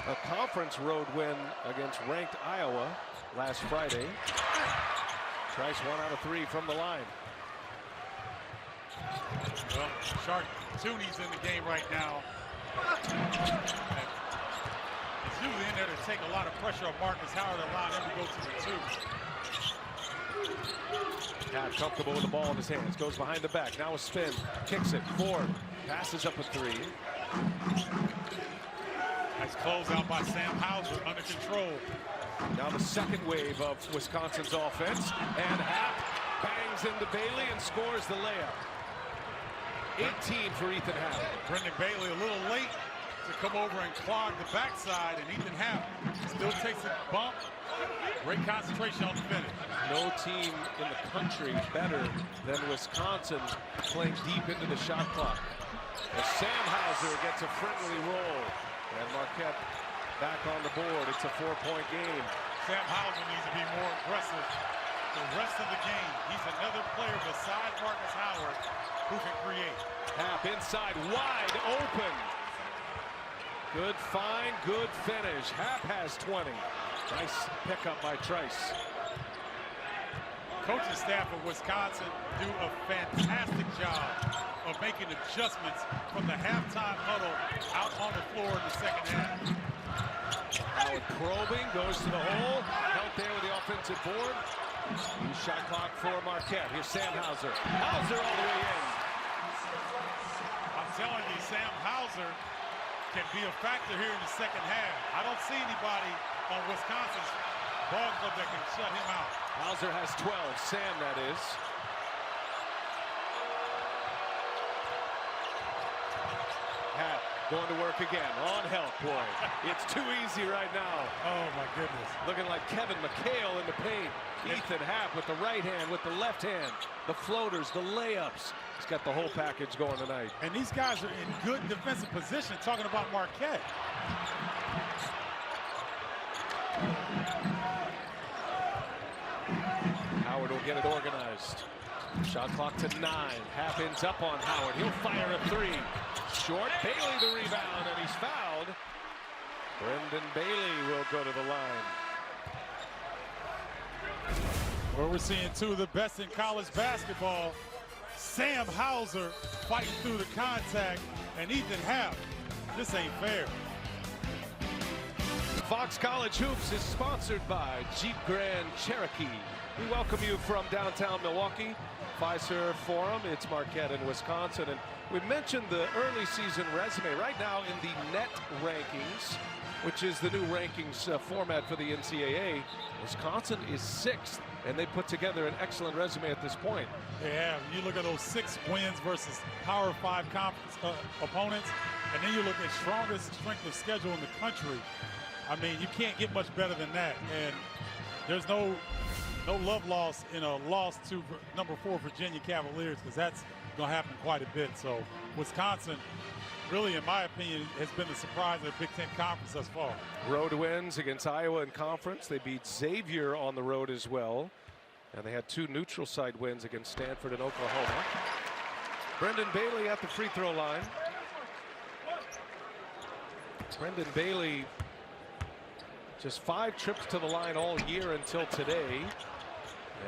a conference road win against ranked Iowa last Friday. Trice 1 out of 3 from the line. Well, Chartouni's in the game right now. He's usually in there to take a lot of pressure on Marcus Howard, allowing him to go to the 2. Happ comfortable with the ball in his hands. Goes behind the back. Now a spin. Kicks it. 4. Passes up a 3. Nice closeout by Sam Hauser, under control. Now the second wave of Wisconsin's offense. And Happ bangs into Bailey and scores the layup. 18 for Ethan Happ. Brendan Bailey a little late to come over and clog the backside, and Ethan Happ still takes a bump. Great concentration on the finish. No team in the country better than Wisconsin playing deep into the shot clock. As Sam Hauser gets a friendly roll, and Marquette back on the board. It's a 4-point game. Sam Hauser needs to be more aggressive the rest of the game. He's another player besides Marcus Howard who can create. Happ inside, wide open. Good find, good finish. Happ has 20. Nice pickup by Trice. Coaching staff of Wisconsin do a fantastic job of making adjustments from the halftime huddle out on the floor in the second half. Howard probing, goes to the hole. Out there with the offensive board. New shot clock for Marquette. Here's Sam Hauser. Hauser all the way in. I'm telling you, Sam Hauser can be a factor here in the second half. I don't see anybody on Wisconsin's ball club that can shut him out. Hauser has 12. Sam, that is. Happ Going to work again. On help, boy. It's too easy right now. Oh, my goodness. Looking like Kevin McHale in the paint. Ethan Happ with the right hand, with the left hand. The floaters, the layups. He's got the whole package going tonight. And these guys are in good defensive position, talking about Marquette. Howard will get it organized. Shot clock to 9. Happ ends up on Howard. He'll fire a 3. Short. Bailey the rebound, and he's fouled. Brendan Bailey will go to the line. Well, we're seeing two of the best in college basketball. Sam Hauser fighting through the contact, and Ethan Happ. This ain't fair. Fox College Hoops is sponsored by Jeep Grand Cherokee. We welcome you from downtown Milwaukee, Fiserv Forum. It's Marquette in Wisconsin. And we mentioned the early season resume. Right now in the net rankings, which is the new rankings format for the NCAA, Wisconsin is 6th, and they put together an excellent resume at this point. Yeah, you look at those 6 wins versus Power 5 conference opponents, and then you look at strongest strength of schedule in the country. I mean, you can't get much better than that. And there's no love lost in a loss to number 4 Virginia Cavaliers, because that's going to happen quite a bit. So Wisconsin, really, in my opinion, has been the surprise of the Big Ten Conference thus far. Road wins against Iowa in conference. They beat Xavier on the road as well. And they had 2 neutral side wins against Stanford and Oklahoma. Brendan Bailey at the free throw line. Brendan Bailey, just 5 trips to the line all year until today,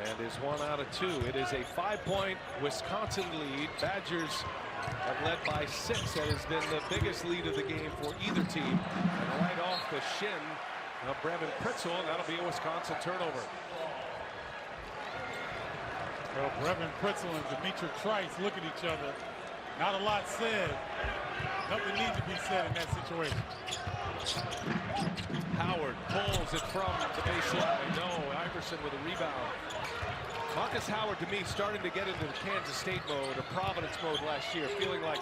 and is 1 out of 2. It is a 5-point Wisconsin lead. Badgers have led by 6. That has been the biggest lead of the game for either team. And right off the shin of Brevin Pritzel, and that'll be a Wisconsin turnover. Well, Brevin Pritzel and Demetra Trice look at each other. Not a lot said. Nothing needs to be said in that situation. Howard pulls it from the baseline. No, Iverson with a rebound. Marcus Howard, to me, starting to get into the Kansas State mode or Providence mode last year, feeling like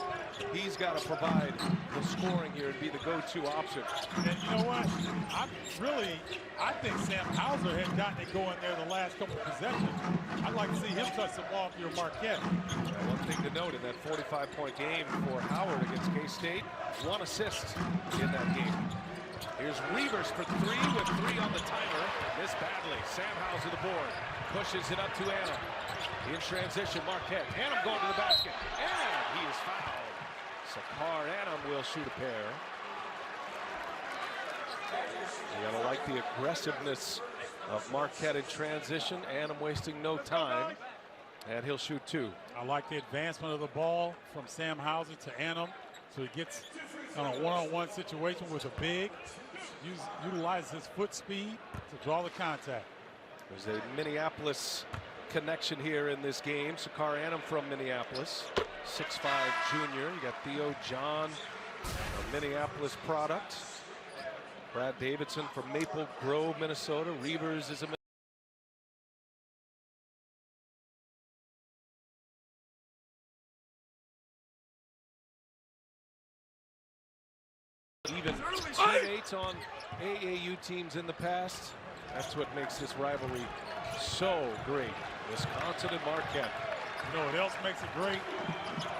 he's got to provide the scoring here and be the go-to option. And you know what? I think Sam Hauser has gotten it going there the last couple of possessions. I'd like to see him touch the ball for your Marquette. One thing to note in that 45-point game for Howard against K-State, 1 assist in that game. Here's Reavers for 3 with 3 on the timer. Missed badly. Sam Hauser the board. Pushes it up to Annam. In transition, Marquette. Annam going to the basket. And he is fouled. Sakar Annam will shoot a pair. You gotta like the aggressiveness of Marquette in transition. Annam wasting no time. And he'll shoot 2. I like the advancement of the ball from Sam Hauser to Annam. So he gets on a one-on-one situation with a big. Utilizes his foot speed to draw the contact. There's a Minneapolis connection here in this game. Sakar Annam from Minneapolis, 6'5" junior. You got Theo John, a Minneapolis product. Brad Davidson from Maple Grove, Minnesota. Reavers is a even teammates on AAU teams in the past. That's what makes this rivalry so great. Wisconsin and Marquette. You know what else makes it great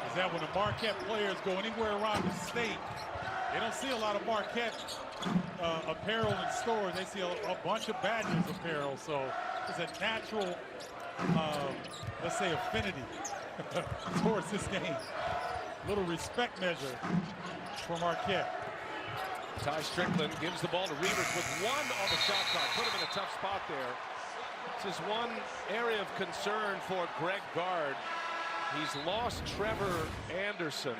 is that when the Marquette players go anywhere around the state, they don't see a lot of Marquette apparel in stores. They see a bunch of Badgers apparel. So it's a natural, let's say, affinity towards this game. Little respect measure for Marquette. Ty Strickland gives the ball to Reavers with 1 on the shot clock. Put him in a tough spot there. This is one area of concern for Greg Gard. He's lost Trevor Anderson.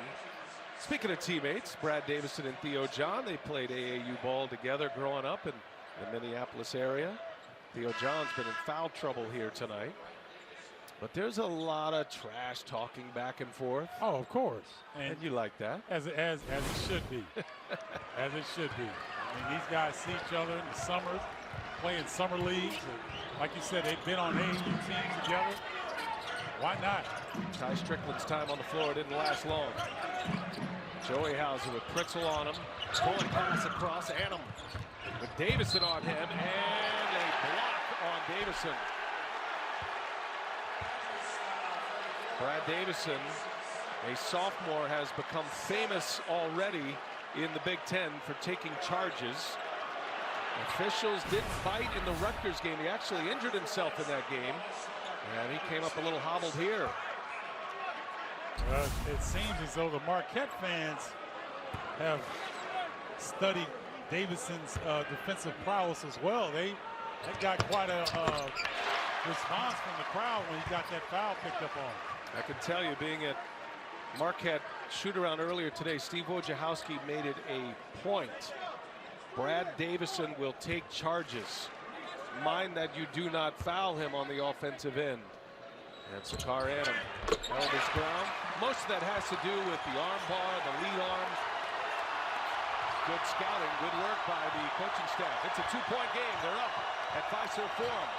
Speaking of teammates, Brad Davison and Theo John, they played AAU ball together growing up in the Minneapolis area. Theo John's been in foul trouble here tonight. But there's a lot of trash talking back and forth. Oh, of course. And you like that? As it should be. As it should be. I mean, these guys see each other in the summers, play in summer leagues. And like you said, they've been on AAU teams together. Why not? Ty Strickland's time on the floor didn't last long. Joey Hauser with Pritzel on him. Pulling pass across. Annam with Davison on him. And a block on Davison. Brad Davison, a sophomore, has become famous already in the Big Ten for taking charges. Officials didn't bite in the Rutgers game. He actually injured himself in that game. And he came up a little hobbled here. Well, it seems as though the Marquette fans have studied Davison's defensive prowess as well. They got quite a response from the crowd when he got that foul picked up on him. I can tell you, being at Marquette shoot-around earlier today, Steve Wojciechowski made it a point. Brad Davison will take charges. Mind that you do not foul him on the offensive end. And Sakar Annam held his ground. Most of that has to do with the arm bar, the lead arm. Good scouting, good work by the coaching staff. It's a two-point game. They're up at Fiserv Forum.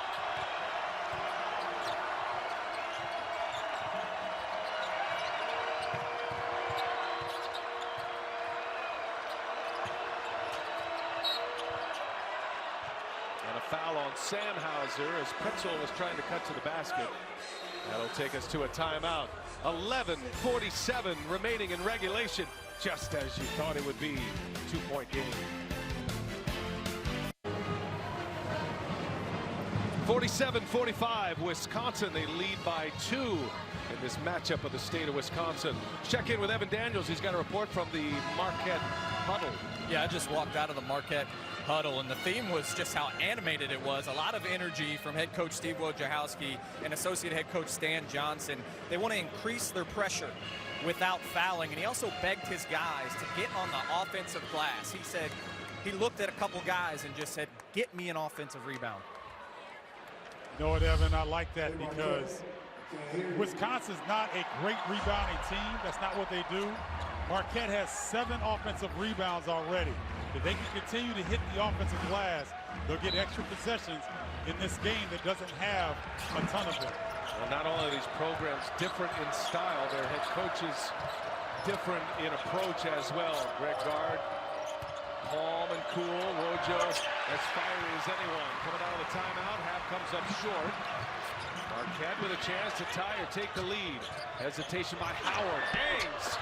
And a foul on Sam Hauser as Pritzel was trying to cut to the basket. That'll take us to a timeout. 11:47 remaining in regulation, just as you thought it would be. Two-point game. 47-45, Wisconsin. They lead by 2 in this matchup of the state of Wisconsin. Check in with Evan Daniels. He's got a report from the Marquette huddle. Yeah, I just walked out of the Marquette huddle, and the theme was just how animated it was. A lot of energy from head coach Steve Wojciechowski and associate head coach Stan Johnson. They want to increase their pressure without fouling, and he also begged his guys to get on the offensive glass. He said he looked at a couple guys and just said, get me an offensive rebound. You know what, Evan, I like that because Wisconsin's not a great rebounding team. That's not what they do. Marquette has 7 offensive rebounds already. If they can continue to hit the offensive glass, they'll get extra possessions in this game that doesn't have a ton of them. Well, not only are these programs different in style, their head coaches different in approach as well. Greg Gard, calm and cool. Wojo, as fiery as anyone. Coming out of the timeout, Happ comes up short. Marquette with a chance to tie or take the lead. Hesitation by Howard. Hangs.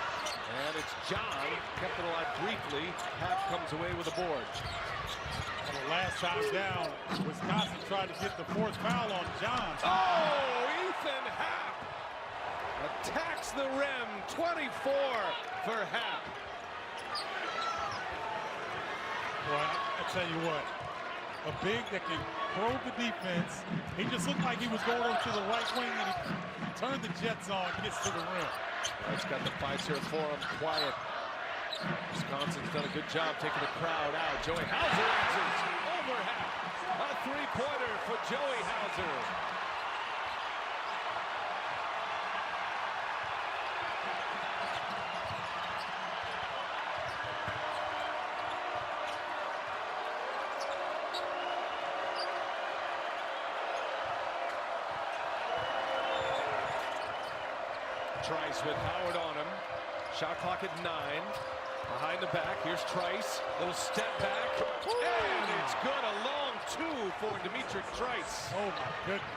And it's John, kept it alive briefly. Happ comes away with a board. Well, the last time down, Wisconsin tried to get the 4th foul on John. Oh, Ethan Happ attacks the rim. 24 for Happ. Well, I tell you what, a big that can probe the defense. He just looked like he was going over to the right wing, and he turned the Jets on, gets to the rim. That's got the Fiserv Forum quiet. Wisconsin's done a good job taking the crowd out. Joey Hauser answers over Happ. A three-pointer for Joey Hauser. Trice with Howard on him. Shot clock at 9. Behind the back, here's Trice. Little step back. And it's good. A long 2 for Dimitri Trice. Oh my goodness.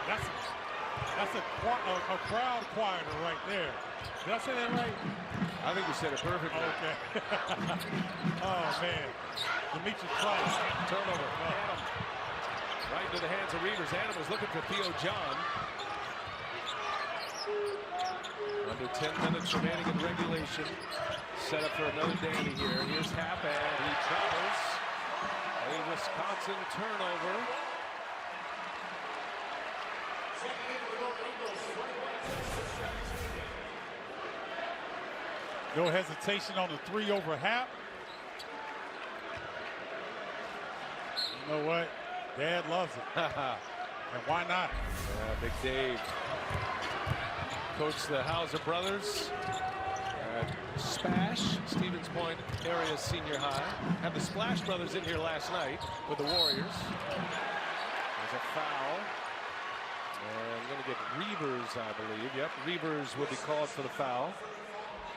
That's a crowd quieter right there. Did I say that right? I think you said it perfectly. Okay. Oh man. Dimitri Trice. Turnover. Annam. Right into the hands of Reavers. Annam was looking for Theo John. Under 10 minutes remaining in regulation. Set up for another dandy here. Here's Happ, and he travels. A Wisconsin turnover. No hesitation on the 3 over Happ. You know what? Dad loves it. And why not? Yeah, Big Dave. Coach the Hauser brothers at Spash, Stevens Point area senior high. Had the Splash brothers in here last night with the Warriors. There's a foul. And we're going to get Reavers, I believe. Yep, Reavers will be called for the foul.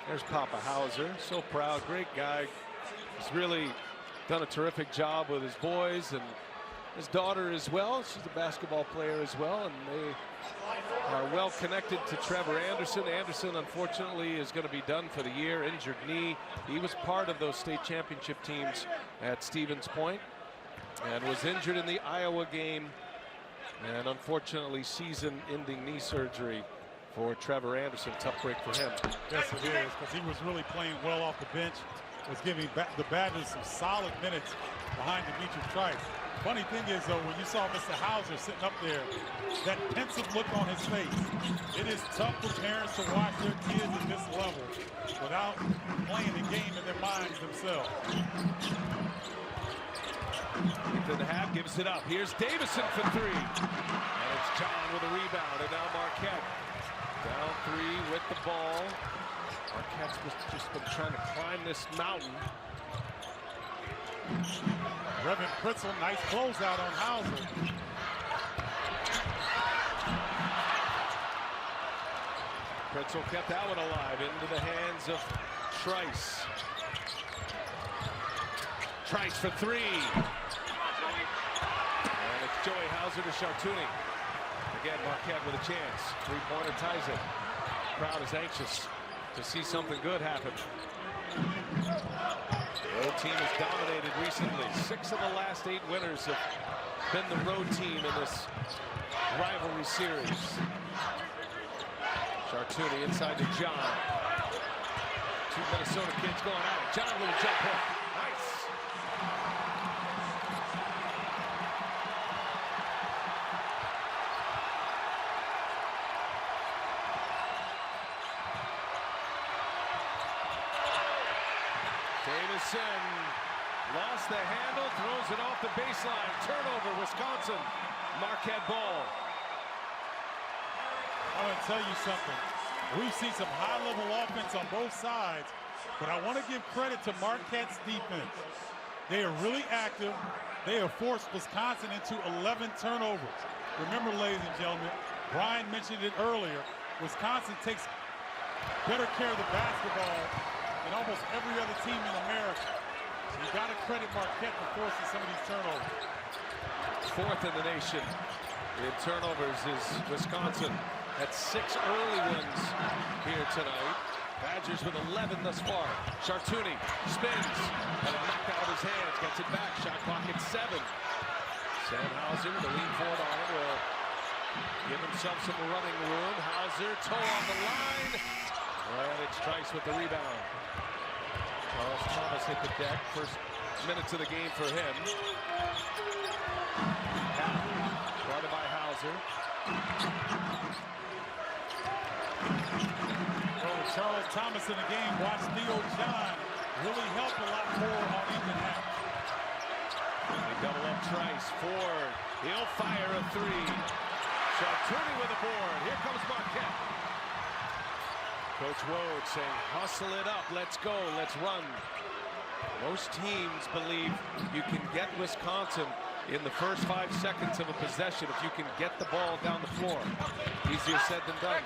There's Papa Hauser, so proud, great guy. He's really done a terrific job with his boys and his daughter as well. She's a basketball player as well, and they are well connected to Trevor Anderson. Anderson, unfortunately, is going to be done for the year, injured knee. He was part of those state championship teams at Stevens Point and was injured in the Iowa game, and unfortunately season-ending knee surgery for Trevor Anderson. Tough break for him. Yes, it is, because he was really playing well off the bench, was giving the Badgers some solid minutes behind Dimitri Trice. Funny thing is, though, when you saw Mr. Hauser sitting up there, that pensive look on his face, it is tough for parents to watch their kids at this level without playing the game in their minds themselves. Ethan Happ gives it up. Here's Davison for three. And it's John with a rebound, and now Marquette down three with the ball. Marquette's just been trying to climb this mountain. Reverend Pritzel, nice closeout on Hauser. Pritzel kept that one alive into the hands of Trice. Trice for three. And it's Joey Hauser to Chartouni. Again, Marquette with a chance. Three-pointer ties it. Crowd is anxious to see something good happen. The road team has dominated recently. 6 of the last 8 winners have been the road team in this rivalry series. Chartouni inside to John. 2 Minnesota kids going at it. John with a jump hook. Nice. Davison lost the handle, throws it off the baseline. Turnover, Wisconsin. Marquette ball. I want to tell you something. We've seen some high-level offense on both sides, but I want to give credit to Marquette's defense. They are really active. They have forced Wisconsin into 11 turnovers. Remember, ladies and gentlemen, Brian mentioned it earlier, Wisconsin takes better care of the basketball than almost every other team in America. So you got to credit Marquette for forcing some of these turnovers. 4th in the nation in turnovers is Wisconsin. Had 6 early ones here tonight. Badgers with 11 thus far. Chartouni spins, and it knocked out of his hands. Gets it back. Shot clock at 7. Sam Hauser, the lean forward on it, will give himself some running room. Hauser, toe on the line. And it's Trice with the rebound. Charles Thomas hit the deck. First minutes of the game for him. Guarded by Hauser. Charles Thomas in the game, watch Theo John really help a lot more on Ethan Happ. They double up Trice, Ford, he'll fire a 3. Chartouni with a board, here comes Marquette. Coach Wode saying, hustle it up, let's go, let's run. Most teams believe you can get Wisconsin in the first 5 seconds of a possession if you can get the ball down the floor. Easier said than done.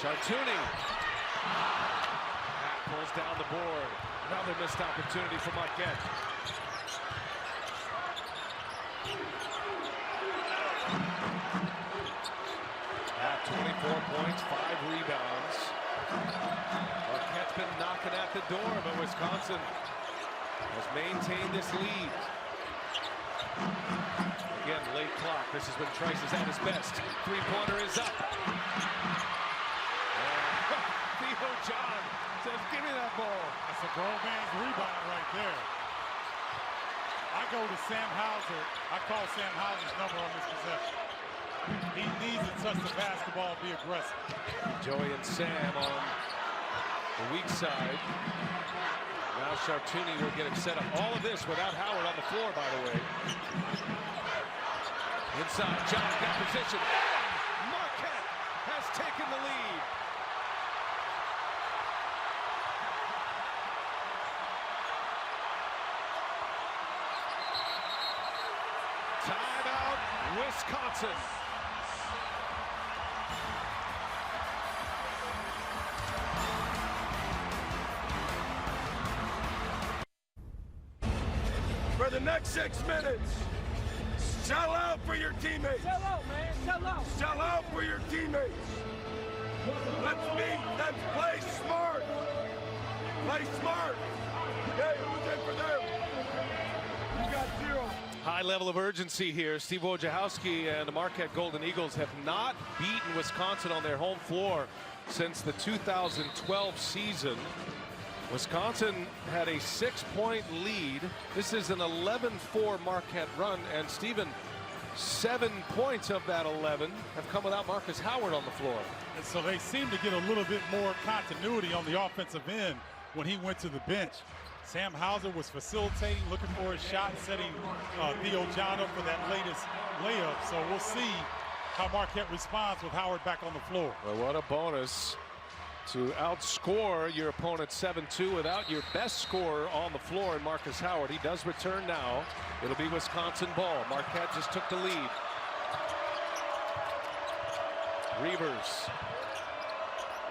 Chartouni. Happ pulls down the board. Another missed opportunity for Marquette. Happ 24 points, 5 rebounds. Marquette's been knocking at the door, but Wisconsin has maintained this lead. Again, late clock. This is when Trice is at his best. Three-pointer is up. And Theo John says, give me that ball. That's a grown man's rebound right there. I go to Sam Hauser. I call Sam Hauser's number on this possession. He needs to touch the basketball and be aggressive. Joey and Sam on the weak side. Now Chartouni will get him set up. All of this without Howard on the floor, by the way. Inside, John got position. Marquette has taken the lead. Timeout, Wisconsin. the next 6 minutes. Sell out for your teammates. Sell out, man. Sell out. Sell out for your teammates. Let's play smart. Play smart. Okay, who's in for them? You got 0. High level of urgency here. Steve Wojciechowski and the Marquette Golden Eagles have not beaten Wisconsin on their home floor since the 2012 season. Wisconsin had a 6-point lead. This is an 11-4 Marquette run, and Stephen, 7 points of that 11 have come without Marcus Howard on the floor. And so they seem to get a little bit more continuity on the offensive end when he went to the bench. Sam Hauser was facilitating, looking for a shot, setting Theo John up for that latest layup. So we'll see how Marquette responds with Howard back on the floor. Well, what a bonus to outscore your opponent 7-2 without your best scorer on the floor in Marcus Howard. He does return now. It'll be Wisconsin ball. Marquette just took the lead. Reavers.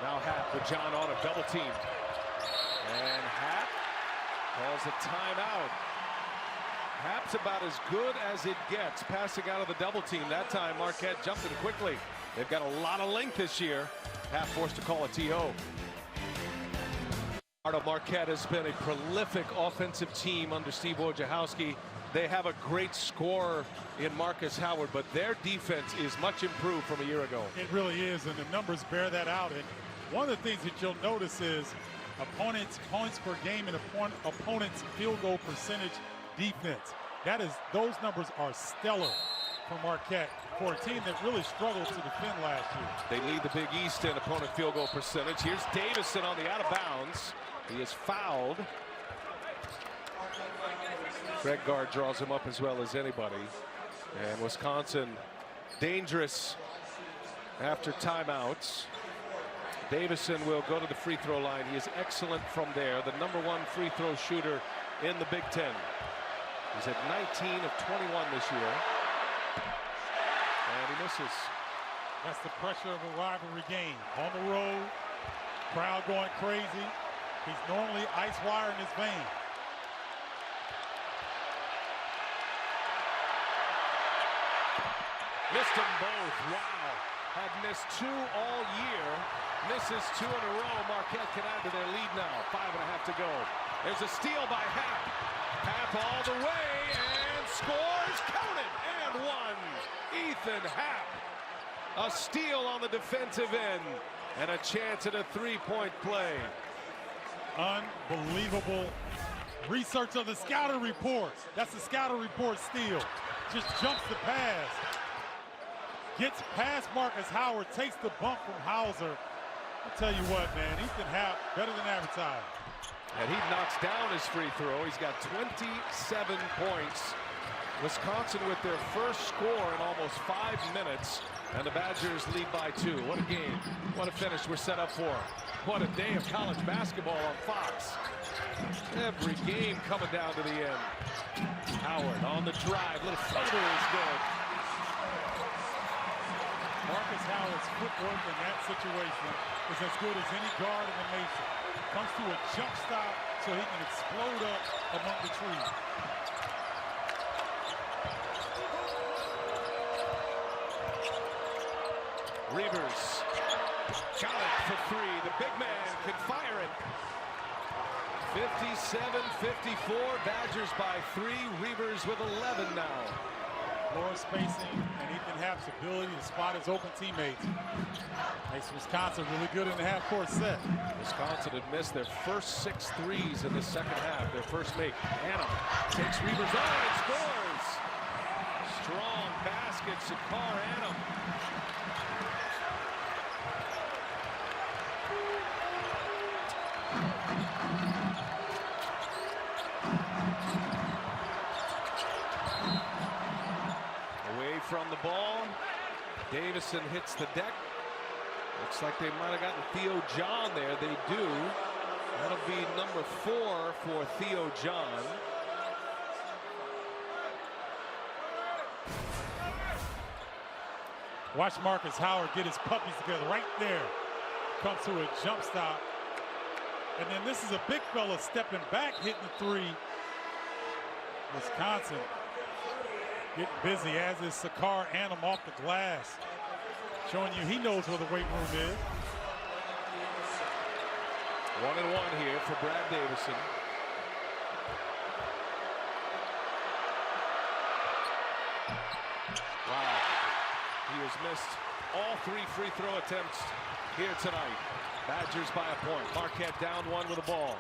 Now Happ with John on a double team. And Happ calls a timeout. Happ's about as good as it gets passing out of the double team. That time Marquette jumped in quickly. They've got a lot of length this year. Happ forced to call a TO. Marquette has been a prolific offensive team under Steve Wojciechowski. They have a great scorer in Marcus Howard, but their defense is much improved from a year ago. It really is, and the numbers bear that out. And one of the things that you'll notice is opponents' points per game and opponents' field goal percentage defense. Those numbers are stellar for Marquette, for a team that really struggled to defend last year. They lead the Big East in opponent field goal percentage. Here's Davison on the out of bounds. He is fouled. Greg Gard draws him up as well as anybody. And Wisconsin dangerous after timeouts. Davison will go to the free throw line. He is excellent from there. The #1 free throw shooter in the Big Ten. He's at 19 of 21 this year. And he misses. That's the pressure of a rivalry game. On the road, crowd going crazy. He's normally ice wire in his vein. Missed them both. Wow. Had missed 2 all year. Misses 2 in a row. Marquette can add to their lead now. 5.5 to go. There's a steal by Happ. Happ all the way and scores. Count it. And 1. Ethan Happ. A steal on the defensive end. And a chance at a 3-point play. Unbelievable research on the scouting report. That's the scouting report steal. Just jumps the pass. Gets past Marcus Howard, takes the bump from Hauser. I'll tell you what, man, Ethan Happ, better than advertised. And he knocks down his free throw. He's got 27 points. Wisconsin with their first score in almost 5 minutes. And the Badgers lead by 2. What a game. What a finish we're set up for. What a day of college basketball on Fox. Every game coming down to the end. Howard on the drive. Little floater is good. Marcus Howard's footwork in that situation is as good as any guard in the nation. Comes to a jump stop so he can explode up among the trees. Reavers got it for 3. The big man can fire it. 57-54. Badgers by 3. Reavers with 11 now. Floor spacing and Ethan Happ's ability to spot his open teammates makes Wisconsin really good in the half-court set. Wisconsin had missed their first 6 threes in the second half. Their first make. Hannah takes Reavers on and scores. Strong basket. Sakar Annam. From the ball, Davison hits the deck. Looks like they might have gotten Theo John there. They do. That'll be number 4 for Theo John. Watch Marcus Howard get his puppies together right there. Comes to a jump stop. And then this is a big fella stepping back, hitting the 3. Wisconsin getting busy, as is Sakar Annam off the glass, showing you he knows where the weight room is. 1-1 here for Brad Davison. Wow. He has missed all 3 free throw attempts here tonight. Badgers by a point. Marquette down 1 with the ball.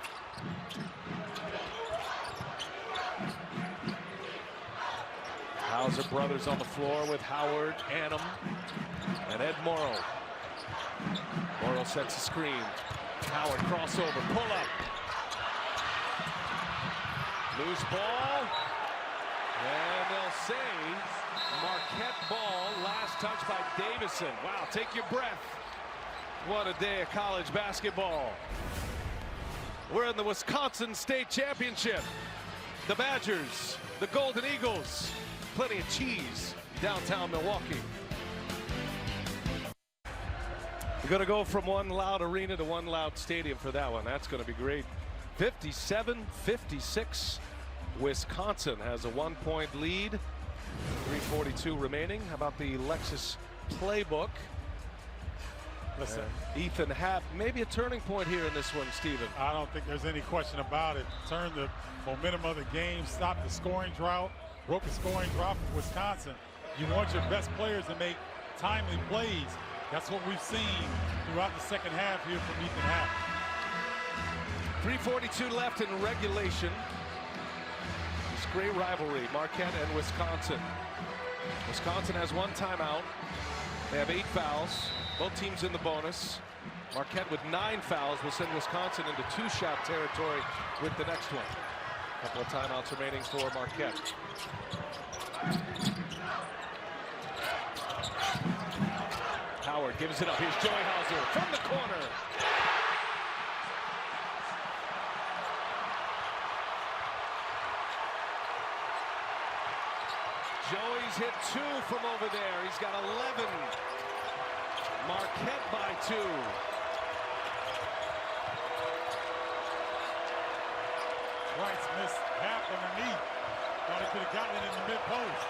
Hauser brothers on the floor with Howard, Annam, and Ed Morrow. Morrow sets a screen. Howard crossover, pull up. Loose ball. And they'll say Marquette ball, last touch by Davison. Wow, take your breath. What a day of college basketball. We're in the Wisconsin State Championship. The Badgers, the Golden Eagles, plenty of cheese downtown Milwaukee. We're going to go from one loud arena to one loud stadium for that one. That's going to be great. 57-56. Wisconsin has a 1-point lead. 3:42 remaining. How about the Lexus playbook? Listen, Ethan Happ, maybe a turning point here in this one, Steven. I don't think there's any question about it. Turn the momentum of the game, stop the scoring drought, broke the scoring drought for Wisconsin. You want your best players to make timely plays. That's what we've seen throughout the second half here from Ethan Happ. 3:42 left in regulation. This great rivalry, Marquette and Wisconsin. Wisconsin has 1 timeout. They have 8 fouls. Both teams in the bonus. Marquette with 9 fouls will send Wisconsin into 2-shot territory with the next one. A couple of timeouts remaining for Marquette. Howard gives it up. Here's Joey Hauser from the corner. Joey's hit 2 from over there. He's got 11. Marquette by 2. Trice missed half underneath. Thought he could have gotten it in the mid-post.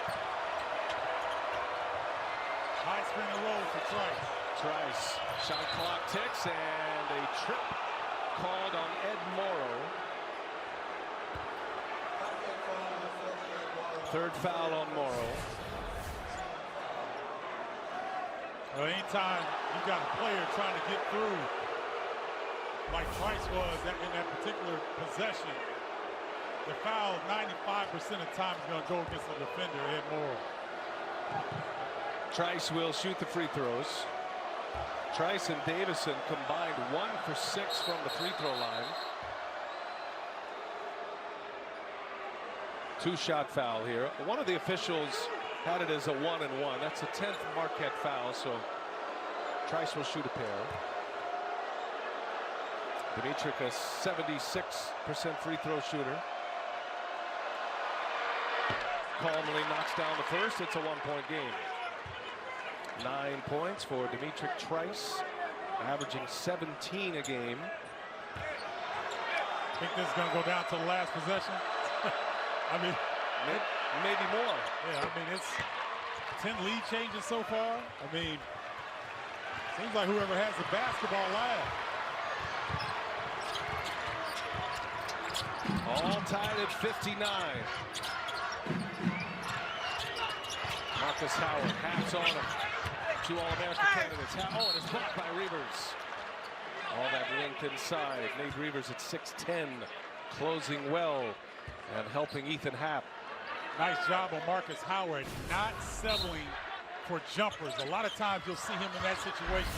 High screen and roll for Trice. Trice. Shot clock ticks and a trip called on Ed Morrow. 3rd foul on Morrow. Well, anytime you got a player trying to get through, like Trice was in that particular possession, the foul 95% of the time is going to go against the defender, Ed Morrow. Trice will shoot the free throws. Trice and Davison combined 1 for 6 from the free throw line. 2-shot foul here. One of the officials had it as a 1-and-1. That's the 10th Marquette foul, so Trice will shoot a pair. Dimitric, a 76% free throw shooter. Calmly knocks down the first. It's a 1-point game. 9 points for Dimitric Trice, averaging 17 a game. Think this is going to go down to the last possession? I mean, maybe more. Yeah, I mean, it's 10 lead changes so far. I mean, seems like whoever has the basketball last. All tied at 59. Marcus Howard, Happ's on him. 2 All-American candidates. Oh, and it's blocked by Reavers. All that length inside. Nate Reavers at 6'10", closing well and helping Ethan Happ. Nice job on Marcus Howard, not settling for jumpers. A lot of times you'll see him in that situation,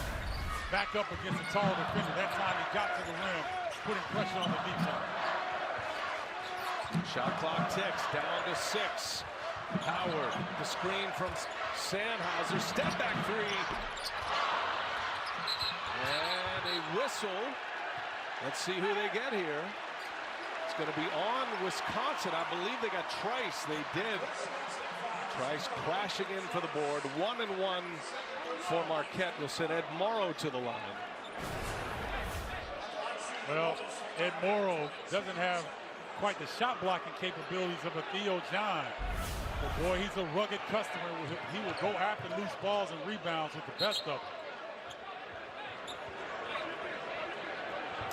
back up against a tall defender. That time he got to the rim, putting pressure on the defense. Shot clock ticks, down to 6. Howard, the screen from Sandhauser, step back 3. And a whistle. Let's see who they get here. It's going to be on Wisconsin. I believe they got Trice. They did. Trice crashing in for the board. 1-and-1 for Marquette will send Ed Morrow to the line. Well, Ed Morrow doesn't have quite the shot blocking capabilities of a Theo John. But boy, he's a rugged customer. He will go after loose balls and rebounds with the best of them.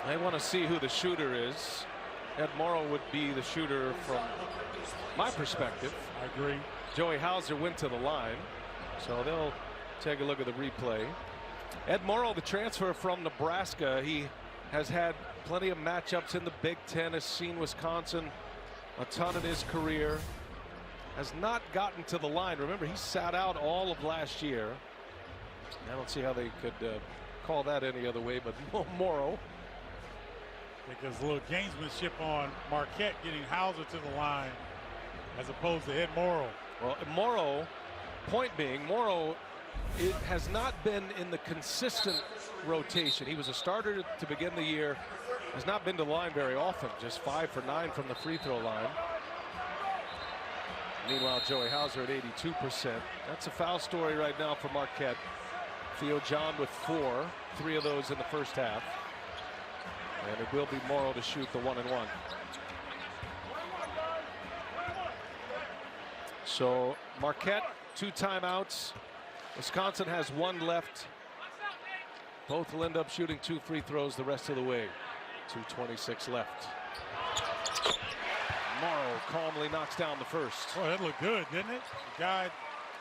I want to see who the shooter is. Ed Morrow would be the shooter from my perspective. I agree. Joey Hauser went to the line, so they'll take a look at the replay. Ed Morrow, the transfer from Nebraska, he has had plenty of matchups in the Big Ten, has seen Wisconsin a ton in his career, has not gotten to the line. Remember, he sat out all of last year. I don't see how they could call that any other way, but Morrow. I think there's a little gamesmanship on Marquette getting Hauser to the line as opposed to Ed Morrow. Well, Morrow, point being, Morrow has not been in the consistent rotation. He was a starter to begin the year, has not been to the line very often, just 5 for 9 from the free throw line. Meanwhile, Joey Hauser at 82%. That's a foul story right now for Marquette. Theo John with 4, 3 of those in the first half. And it will be Morrow to shoot the 1-and-1. So Marquette, 2 timeouts. Wisconsin has 1 left. Both will end up shooting 2 free throws the rest of the way. 2:26 left. Morrow calmly knocks down the first. Boy, that looked good, didn't it? The guy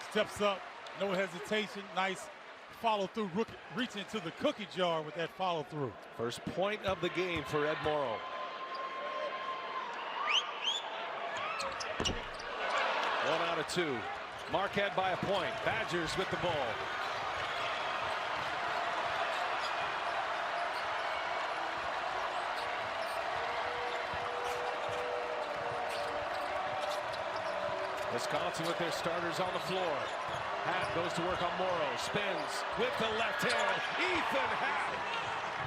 steps up, no hesitation, nice follow through, reaching into the cookie jar with that follow through. First point of the game for Ed Morrow. One out of 2. Marquette by a point. Badgers with the ball. Wisconsin with their starters on the floor. Happ goes to work on Morrow. Spins with the left hand. Ethan Happ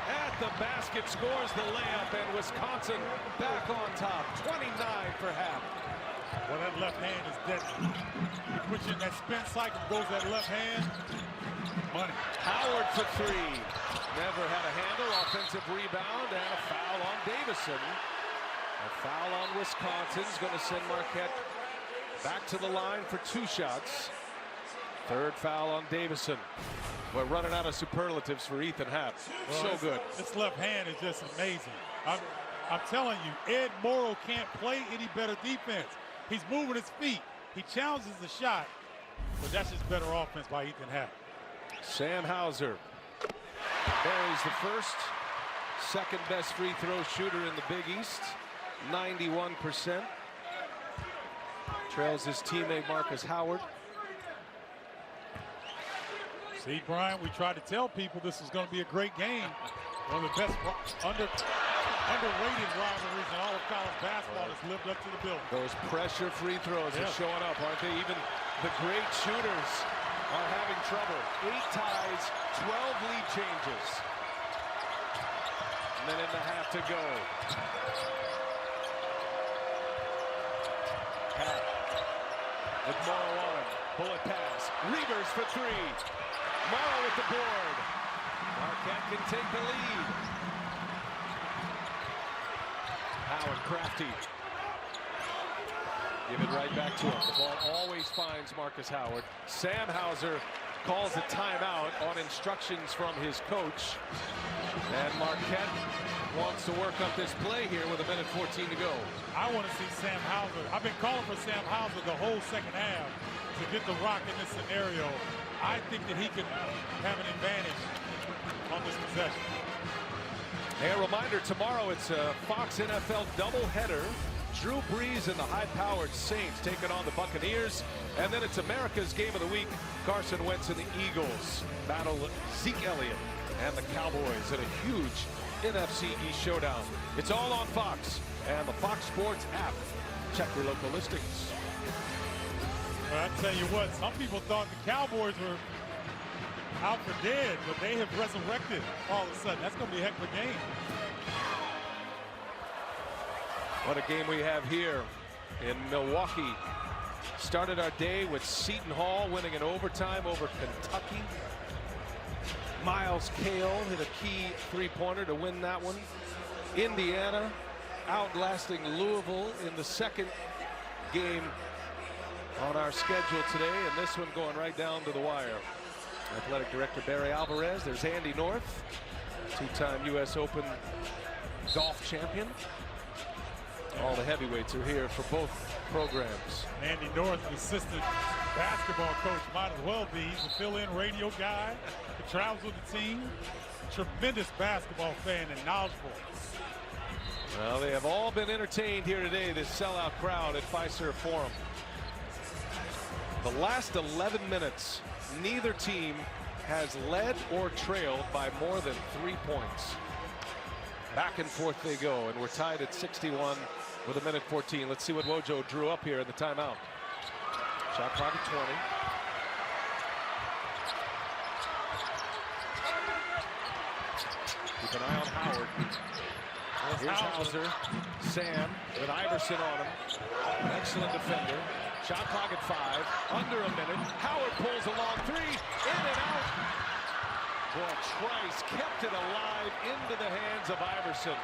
at the basket, scores the layup, and Wisconsin back on top. 29 for Happ. Well, that left hand is deadly. He puts you in that spin cycle, goes that left hand. Money. Howard for 3. Never had a handle. Offensive rebound and a foul on Davison. A foul on Wisconsin is going to send Marquette back to the line for 2 shots. 3rd foul on Davison. We're running out of superlatives for Ethan Happ. Well, so good. This left hand is just amazing. I'm telling you, Ed Morrow can't play any better defense. He's moving his feet. He challenges the shot, but that's just better offense by Ethan Happ. Sam Hauser buries the first. 2nd best free throw shooter in the Big East. 91%. Trails his teammate Marcus Howard. See, Brian, we tried to tell people this is going to be a great game. One of the best underrated rivalries in all of college basketball has lived up to the billing. Those pressure free throws are showing up, aren't they? Even the great shooters are having trouble. 8 ties, 12 lead changes. Minute and a half to go. Happ with Morrow on him. Bullet pass. Reavers for 3. Morrow with the board. Marquette can take the lead. Howard crafty. Give it right back to him. The ball always finds Marcus Howard. Sam Hauser calls a timeout on instructions from his coach. And Marquette wants to work up this play here with 1:14 to go. I want to see Sam Hauser. I've been calling for Sam Hauser the whole second half to get the rock in this scenario. I think that he could have an advantage on this possession. Hey, a reminder, tomorrow it's a Fox NFL doubleheader. Drew Brees and the high-powered Saints taking on the Buccaneers. And then it's America's Game of the Week. Carson Wentz and the Eagles battle Zeke Elliott and the Cowboys in a huge NFC East showdown. It's all on Fox and the Fox Sports app. Check your local listings. Well, I tell you what, some people thought the Cowboys were out for dead, but they have resurrected all of a sudden. That's going to be a heck of a game. What a game we have here in Milwaukee. Started our day with Seton Hall winning in overtime over Kentucky. Miles Cale hit a key 3-pointer to win that one. Indiana outlasting Louisville in the second game on our schedule today, and this one going right down to the wire. Athletic Director Barry Alvarez. There's Andy North, two-time U.S. Open golf champion. All the heavyweights are here for both programs. Andy North, an assistant basketball coach, might as well be. He's a fill-in radio guy who travels with the team. Tremendous basketball fan and knowledgeable. Well, they have all been entertained here today, this sellout crowd at Fiserv Forum. The last 11 minutes, neither team has led or trailed by more than 3 points. Back and forth they go, and we're tied at 61 with 1:14. Let's see what Wojo drew up here in the timeout. Shot clock at 20. Keep an eye on Howard. Here's Hauser. Sam with Iverson on him. Excellent defender. Shot clock at 5. Under a minute. Howard pulls a long three. In and out. Boy, Trice kept it alive into the hands of Iverson.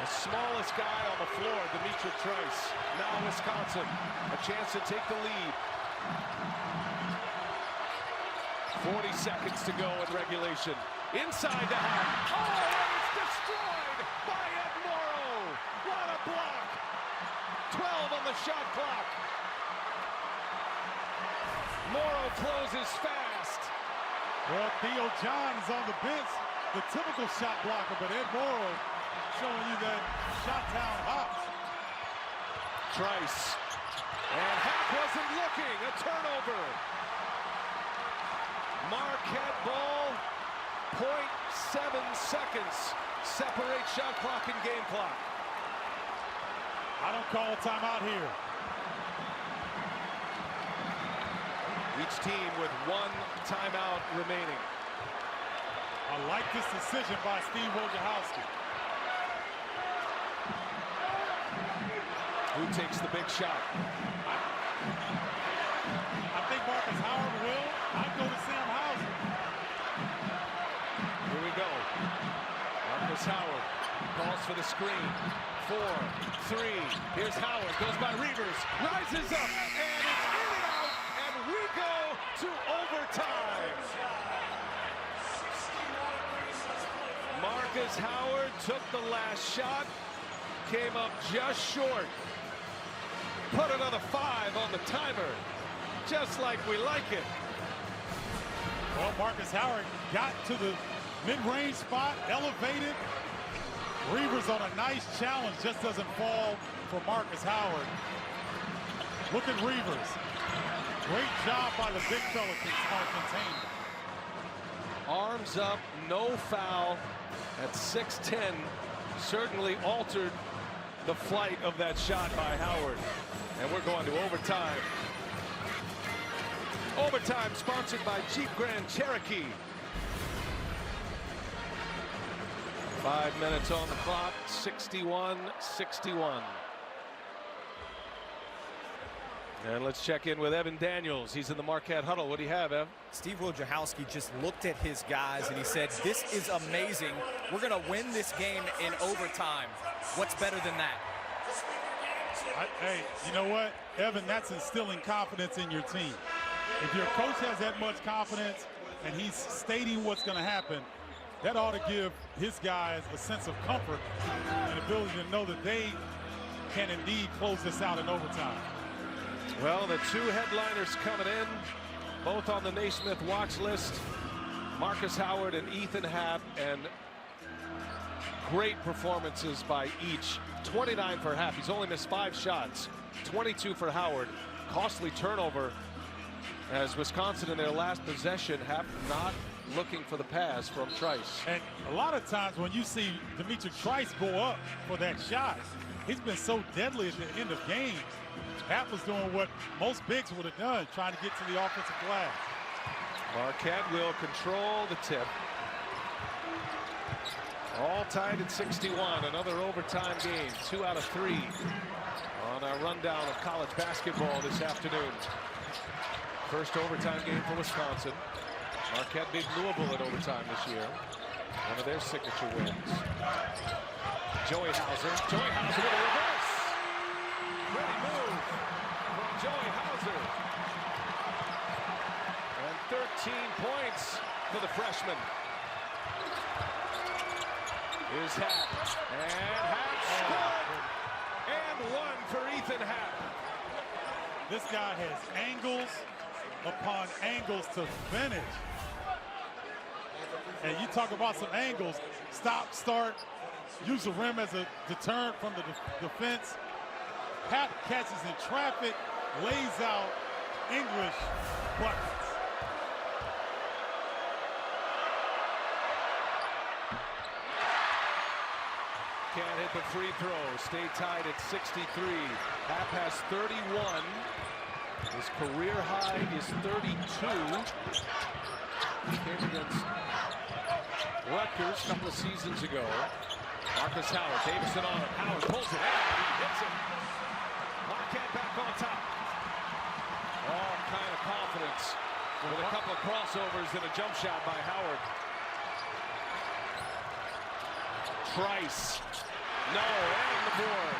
The smallest guy on the floor, Dimitri Trice. Now Wisconsin, a chance to take the lead. 40 seconds to go in regulation. Inside to Happ. Oh, it's destroyed by Ed Morrow. What a block. 12 on the shot clock. Morrow closes fast. Well, Theo John is on the bench, the typical shot blocker, but Ed Morrow showing you that shot town hops. Trice. And Happ wasn't looking. A turnover. Marquette ball. 0.7 seconds separate shot clock and game clock. I don't call a timeout here. Each team with 1 timeout remaining. I like this decision by Steve Wojciechowski. Who takes the big shot? I think Marcus Howard will. I'd go to Sam Hauser. Here we go. Marcus Howard calls for the screen. 4, 3. Here's Howard. Goes by Reavers. Rises up. And it's in and out. And we go to overtime. Marcus Howard took the last shot. Came up just short. Put another 5 on the timer. Just like we like it. Well, Marcus Howard got to the mid-range spot, elevated. Reavers on a nice challenge, just doesn't fall for Marcus Howard. Look at Reavers. Great job by the big fella to contain. Arms up, no foul at 6'10". Certainly altered the flight of that shot by Howard. And we're going to overtime. Overtime sponsored by Jeep Grand Cherokee. 5 minutes on the clock, 61-61. And let's check in with Evan Daniels. He's in the Marquette huddle. What do you have, Ev? Steve Wojciechowski just looked at his guys and he said, this is amazing. We're going to win this game in overtime. What's better than that? Hey, you know what, Evan, that's instilling confidence in your team. If your coach has that much confidence and he's stating what's going to happen, that ought to give his guys a sense of comfort and ability to know that they can indeed close this out in overtime. Well, the 2 headliners coming in, both on the Naismith watch list, Marcus Howard and Ethan Happ, and great performances by each. 29 for Happ. He's only missed 5 shots. 22 for Howard. Costly turnover as Wisconsin in their last possession, Happ not looking for the pass from Trice. And a lot of times when you see Dimitri Trice go up for that shot, he's been so deadly at the end of games. Happ was doing what most bigs would have done, trying to get to the offensive glass. Marquette will control the tip. All tied at 61. Another overtime game. 2 out of 3 on our rundown of college basketball this afternoon. First overtime game for Wisconsin. Marquette beat Louisville in overtime this year. One of their signature wins. Joey Hauser with a reverse. Great move from Joey Hauser. And 13 points for the freshman. Here's Happ. And Happ scored. And one for Ethan Happ. This guy has angles upon angles to finish. And you talk about some angles. Stop, start, use the rim as a deterrent from the defense. Happ catches in traffic, lays out English buckets. Can't hit the free throw. Stay tied at 63. Happ has 31. His career high is 32. He came against Rutgers a couple of seasons ago. Marcus Howard, Davison on him. Howard pulls it out. He hits it. Marquette back on top. All kind of confidence with a couple of crossovers and a jump shot by Howard. Trice. No, and the board.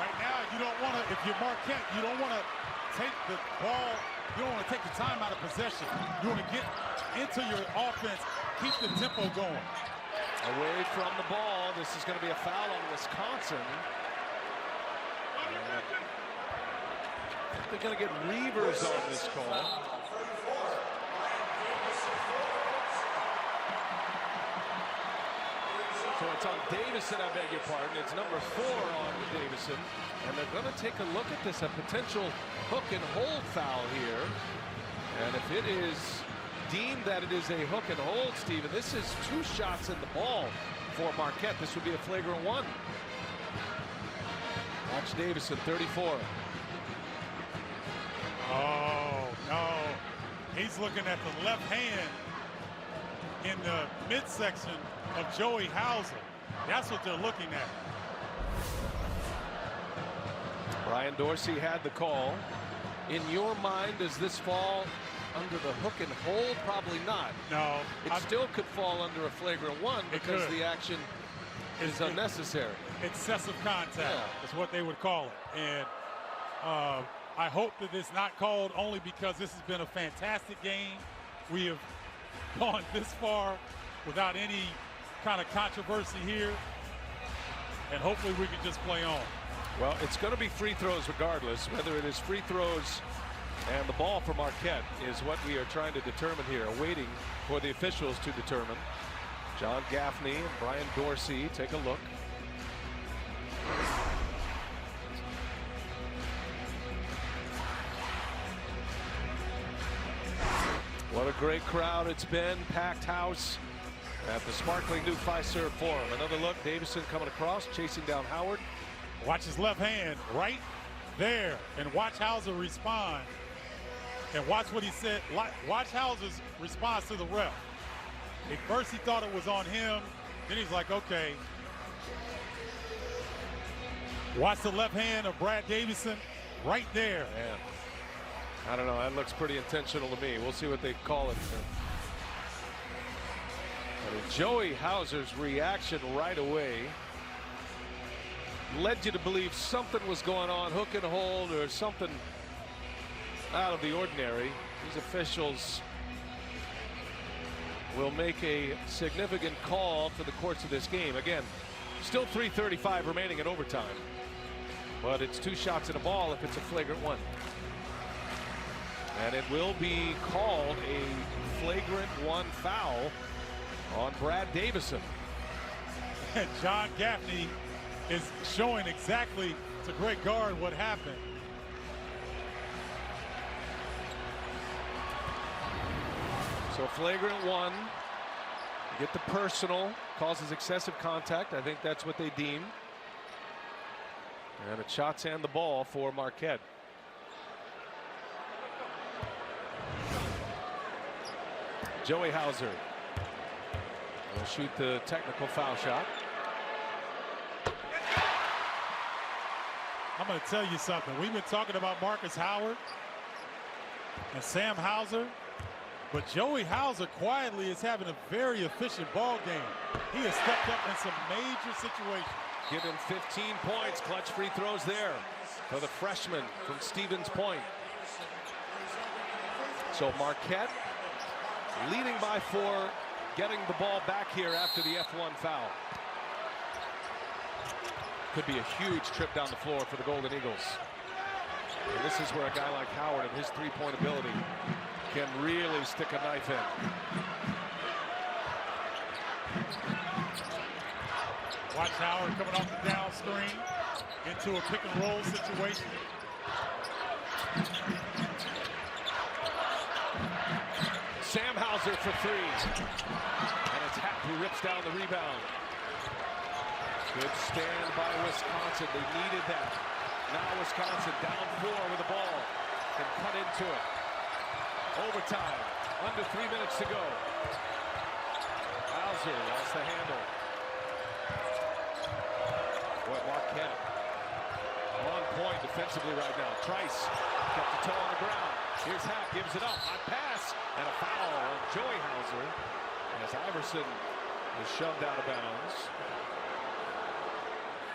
Right now, you don't want to, if you're Marquette, you don't want to take the ball, you don't want to take the time out of possession. You want to get into your offense, keep the tempo going. Away from the ball, this is going to be a foul on Wisconsin. They're going to get Reavers on this call. So it's on Davison, I beg your pardon. It's number 4 on Davison. And they're going to take a look at this, a potential hook and hold foul here. And if it is deemed that it is a hook and hold, Steven, this is 2 shots in the ball for Marquette. This would be a flagrant 1. Watch Davison, 34. Oh, no. He's looking at the left hand in the midsection of Joey Hauser. That's what they're looking at. Brian Dorsey had the call. In your mind, does this fall under the hook and hold? Probably not. No. It still could fall under a flagrant 1 because the action is unnecessary. Excessive contact is what they would call it. And I hope that it's not called only because this has been a fantastic game. We have gone this far without any kind of controversy here. And hopefully we can just play on. Well, it's going to be free throws regardless. Whether it is free throws and the ball for Marquette is what we are trying to determine here. Waiting for the officials to determine. John Gaffney and Brian Dorsey take a look. What a great crowd it's been. Packed house at the sparkling new Fiserv Forum. Another look. Davison coming across, chasing down Howard. Watch his left hand right there. And watch Hauser respond. And watch what he said. Watch Hauser's response to the ref. At first he thought it was on him. Then he's like, okay. Watch the left hand of Brad Davison right there. Man. I don't know. That looks pretty intentional to me. We'll see what they call it. But Joey Hauser's reaction right away led you to believe something was going on, hook and hold, or something out of the ordinary. These officials will make a significant call for the course of this game. Again, still 3:35 remaining in overtime. But it's 2 shots in a ball if it's a flagrant 1. And it will be called a flagrant 1 foul on Brad Davison. And John Gaffney is showing exactly to Greg Gard what happened. So flagrant 1. Get the personal, causes excessive contact. I think that's what they deem. And it shots and the ball for Marquette. Joey Hauser will shoot the technical foul shot. I'm going to tell you something. We've been talking about Marcus Howard and Sam Hauser. But Joey Hauser quietly is having a very efficient ball game. He has stepped up in some major situations. Give him 15 points. Clutch free throws there for the freshman from Stevens Point. So Marquette leading by 4, getting the ball back here after the F1 foul. Could be a huge trip down the floor for the Golden Eagles. And this is where a guy like Howard and his three-point ability can really stick a knife in. Watch Howard coming off the down screen into a pick and roll situation. Sam Hauser for 3. And it's Happ who rips down the rebound. Good stand by Wisconsin. They needed that. Now Wisconsin down 4 with the ball. Can cut into it. Overtime. Under 3 minutes to go. Hauser lost the handle. Boy, Marquette on point defensively right now. Trice kept the toe on the ground. Here's Happ, gives it up. Hot pass and a foul on Joey Hauser as Iverson is shoved out of bounds.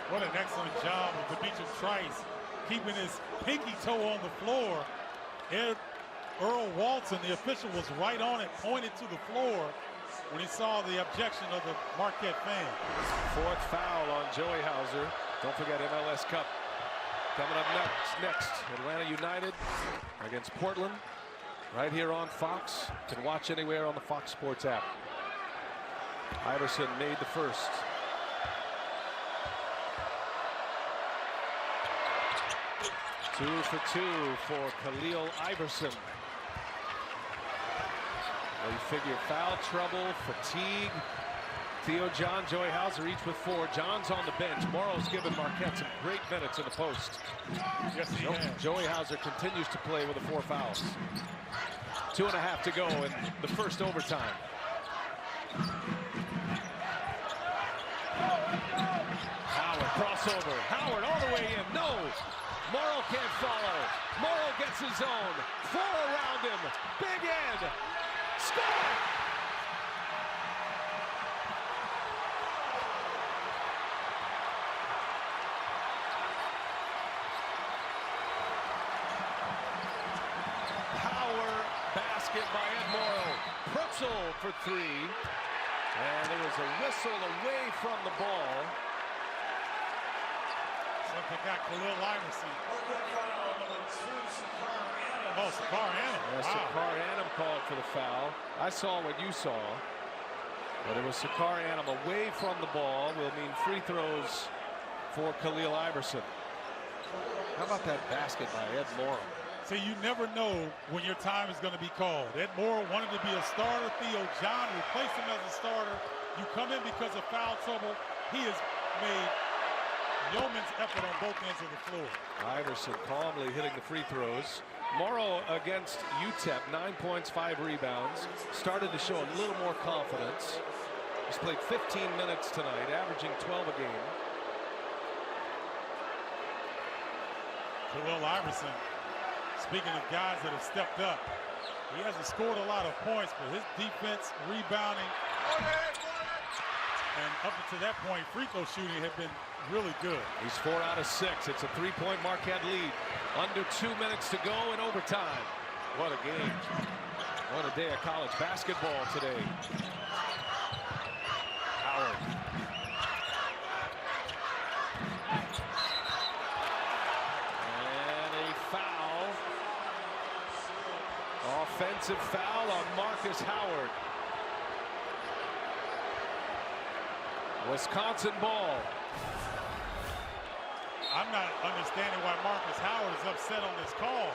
What an excellent job of Demetrius Trice keeping his pinky toe on the floor. Earl Walton, the official, was right on it, pointed to the floor when he saw the objection of the Marquette fan. 4th foul on Joey Hauser. Don't forget MLS Cup coming up next. Atlanta United against Portland. Right here on Fox. You can watch anywhere on the Fox Sports app. Iverson made the first. Two for 2 for Khalil Iverson. They figure foul trouble, fatigue. Theo John, Joey Hauser each with 4. John's on the bench. Morrow's given Marquette some great minutes in the post. Yes, he has. Joey Hauser continues to play with the 4 fouls. 2.5 to go in the first overtime. Howard crossover. Howard all the way in. No. Morrow can't follow. Morrow gets his own. 4 around him. Big end. Score! Power basket by Ed Morrow. Prutzel for 3. And there was a whistle away from the ball. They got Khalil Iverson. Oh, Sakar Annam. Yes, wow. Sakar Annam called for the foul. I saw what you saw. But it was Sakar Annam away from the ball. Will mean free throws for Khalil Iverson. How about that basket by Ed Morrow? So you never know when your time is going to be called. Ed Morrow wanted to be a starter. Theo John replaced him as a starter. You come in because of foul trouble. He has made yeoman's effort on both ends of the floor. Iverson calmly hitting the free throws. Morrow against UTEP, 9 points, 5 rebounds. Started to show a little more confidence. He's played 15 minutes tonight, averaging 12 a game. Khalil Iverson, speaking of guys that have stepped up, he hasn't scored a lot of points, but his defense, rebounding, and up until that point, free throw shooting had been really good. He's 4 out of 6. It's a 3-point Marquette lead. Under 2 minutes to go in overtime. What a game. What a day of college basketball today. Howard. And a foul. Offensive foul on Marcus Howard. Wisconsin ball. I'm not understanding why Marcus Howard is upset on this call.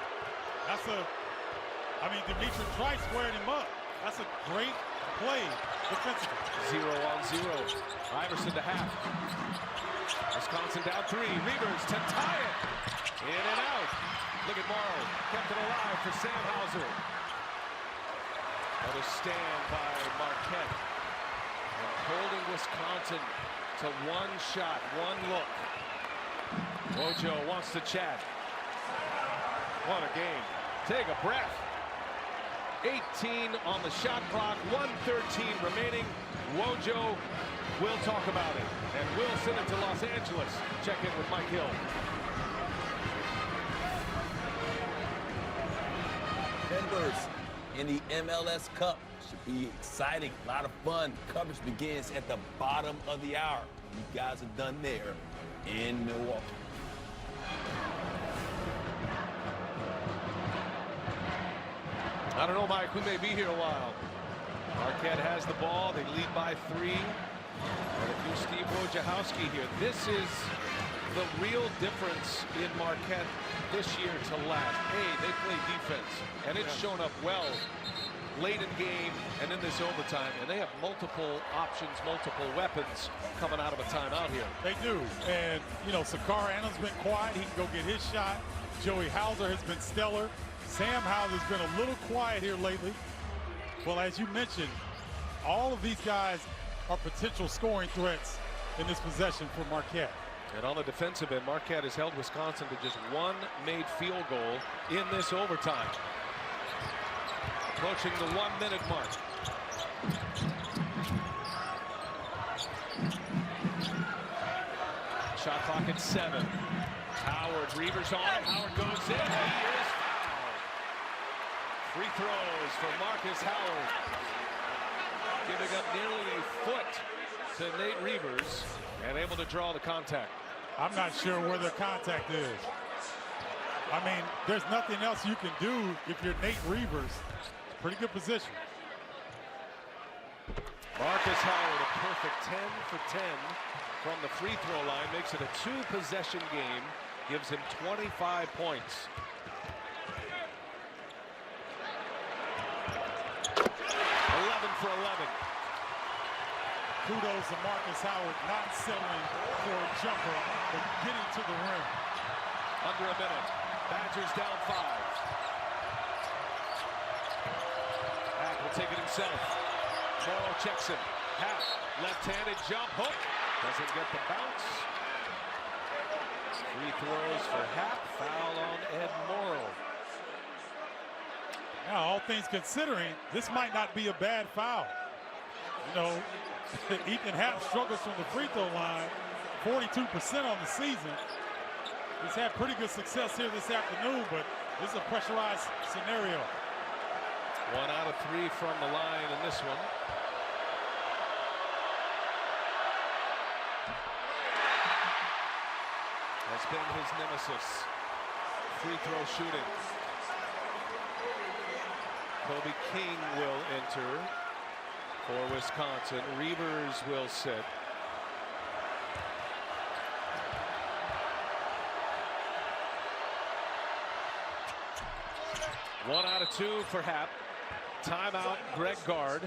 Demetrius Trice squared him up. That's a great play defensively. 0 on 0. Iverson to Happ. Wisconsin down 3. Reavers to tie it. In and out. Look at Morrow. Kept it alive for Sam Hauser. Another stand by Marquette. And holding Wisconsin to 1 shot, 1 look. Wojo wants to chat. What a game. Take a breath. 18 on the shot clock, 1:13 remaining. Wojo will talk about it, and we'll send it to Los Angeles. Check in with Mike Hill. Members in the MLS Cup should be exciting, a lot of fun. Coverage begins at the bottom of the hour. You guys are done there in Milwaukee. I don't know, Mike, we may be here a while. Marquette has the ball. They lead by 3. And if you're Steve Wojciechowski here, this is the real difference in Marquette this year to last. They play defense, and it's shown up well late in game and in this overtime. And they have multiple options, multiple weapons coming out of a timeout here. They do. And, you know, Sakar Adams been quiet. He can go get his shot. Joey Hauser has been stellar. Sam Howell's been a little quiet here lately. Well, as you mentioned, all of these guys are potential scoring threats in this possession for Marquette. And on the defensive end, Marquette has held Wisconsin to just 1 made field goal in this overtime. Approaching the 1-minute mark. Shot clock at 7. Howard, Reavers on it. Howard goes in. He is fouled. Free throws for Marcus Howard. Giving up nearly a foot to Nate Reavers and able to draw the contact. I'm not sure where the contact is. I mean, there's nothing else you can do if you're Nate Reavers. Pretty good position. Marcus Howard, a perfect 10 for 10 from the free throw line, makes it a 2-possession game, gives him 25 points. 11 for 11. Kudos to Marcus Howard, not settling for a jumper, but getting to the rim. Under a minute. Badgers down 5. Happ will take it himself. Morrow checks him. Happ, left-handed jump hook. Doesn't get the bounce. Free throws for Happ. Foul on Ed Morrow. Now, all things considering, this might not be a bad foul. You know, Ethan Happ struggles from the free throw line, 42% on the season. He's had pretty good success here this afternoon, but this is a pressurized scenario. 1 out of 3 from the line in this one. Has been his nemesis. Free throw shooting. Kobe King will enter for Wisconsin. Reavers will sit. One out of 2 for Happ. Timeout, Greg Gard.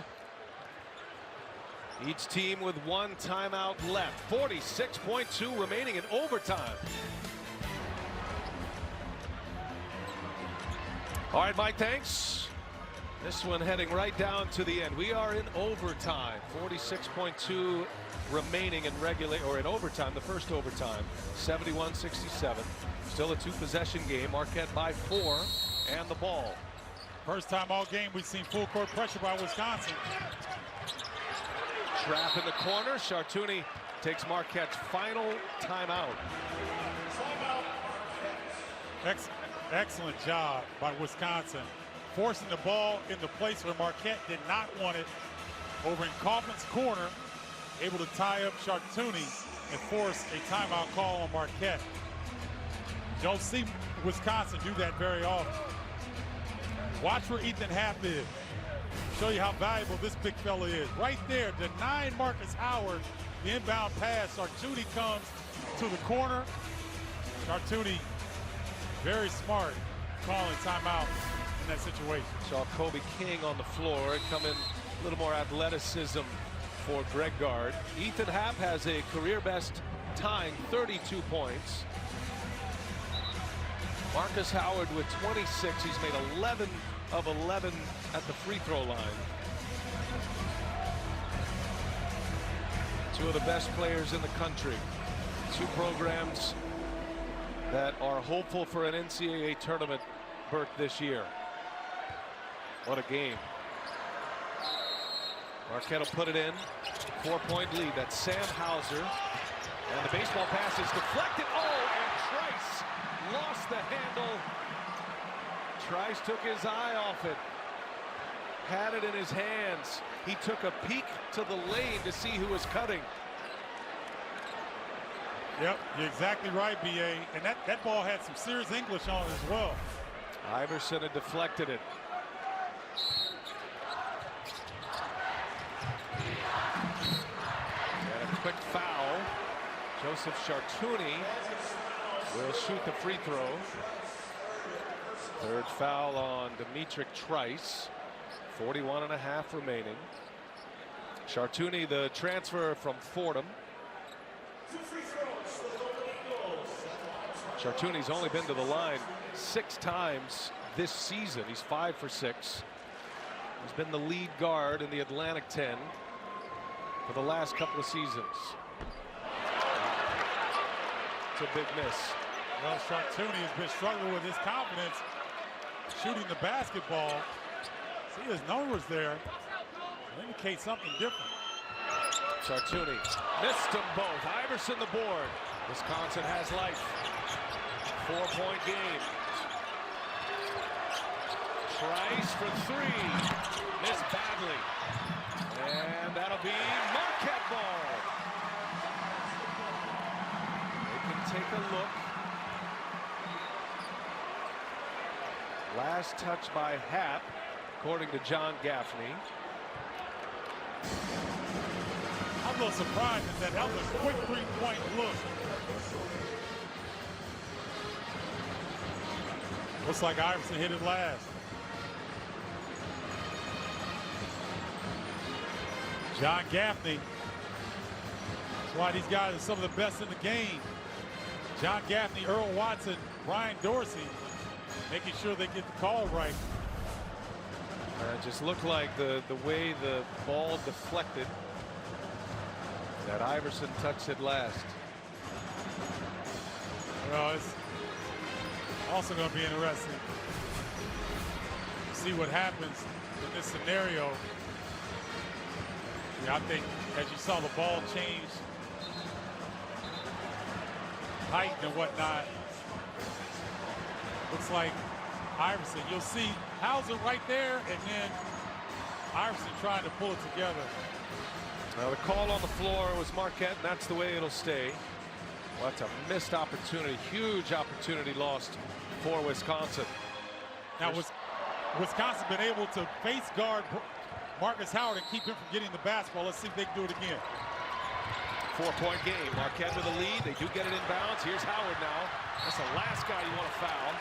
Each team with 1 timeout left. 46.2 remaining in overtime. All right, Mike, thanks. This one heading right down to the end. We are in overtime. 46.2 remaining in in overtime, the first overtime. 71-67. Still a 2-possession game. Marquette by 4 and the ball. First time all game we've seen full court pressure by Wisconsin. Trap in the corner. Chartouni takes Marquette's final timeout. Excellent job by Wisconsin, forcing the ball in the place where Marquette did not want it. Over in Kauffman's corner, able to tie up Chartouni and force a timeout call on Marquette. You don't see Wisconsin do that very often. Watch where Ethan Happ is. Show you how valuable this big fella is. Right there, denying Marcus Howard the inbound pass. Chartouni comes to the corner. Chartouni, very smart, calling timeout in that situation. Saw Kobe King on the floor. Come in a little more athleticism for Greg Gard. Ethan Happ has a career best tying 32 points. Marcus Howard with 26. He's made 11 of 11 at the free throw line. Two of the best players in the country. Two programs that are hopeful for an NCAA tournament berth this year. What a game. Marquette will put it in. 4-point lead. That's Sam Hauser. And the baseball pass is deflected. Oh, and Trice lost the handle. Trice took his eye off it. Had it in his hands. He took a peek to the lane to see who was cutting. Yep, you're exactly right, B.A. And that ball had some serious English on it as well. Iverson had deflected it. And a quick foul. Joseph Chartouni will shoot the free throw. Third foul on Demetric Trice. 41.5 remaining. Chartouni, the transfer from Fordham. Chartouni's only been to the line 6 times this season. He's 5 for 6. He's been the lead guard in the Atlantic 10 for the last couple of seasons. It's a big miss. Well, Chartouni has been struggling with his confidence shooting the basketball. See his numbers there. It indicates something different. Chartouni missed them both. Iverson the board. Wisconsin has life. 4-point game. Trice for 3. Missed badly. And that'll be Marquette ball. They can take a look. Last touch by Happ, according to John Gaffney. I'm a little surprised at that. That was a quick 3-point look. Looks like Iverson hit it last. John Gaffney. That's why these guys are some of the best in the game. John Gaffney, Earl Watson, Brian Dorsey, making sure they get the call right. It just looked like the way the ball deflected, that Iverson touched it last. Well, it's also going to be interesting to see what happens in this scenario. Yeah, I think as you saw the ball change height and whatnot, looks like Iverson. You'll see Hauser right there, and then Iverson trying to pull it together. The call on the floor was Marquette, and that's the way it'll stay. Well, that's a missed opportunity. Huge opportunity lost for Wisconsin. Now, Wisconsin been able to face guard Marcus Howard and keep him from getting the basketball. Let's see if they can do it again. 4-point game. Marquette with the lead. They do get it inbounds. Here's Howard now. That's the last guy you want to foul.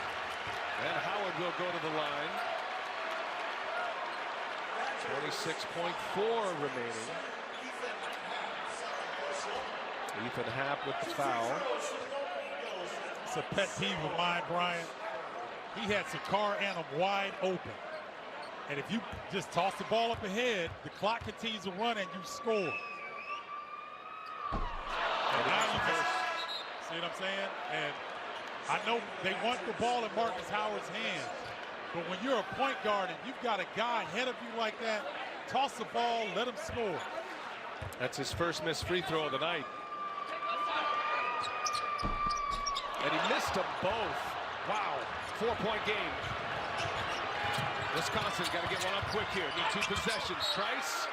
And Howard will go to the line. 26.4 remaining. Ethan Happ with the foul. It's a pet peeve of mine, Brian. He had Sakar Annam wide open. And if you just toss the ball up ahead, the clock continues to run and you score. And now you just, see what I'm saying? And I know they want the ball in Marcus Howard's hands, but when you're a point guard and you've got a guy ahead of you like that, toss the ball, let him score. That's his first missed free throw of the night. And he missed them both. Wow, 4-point game. Wisconsin's got to get one up quick here. Need 2 possessions. Trice.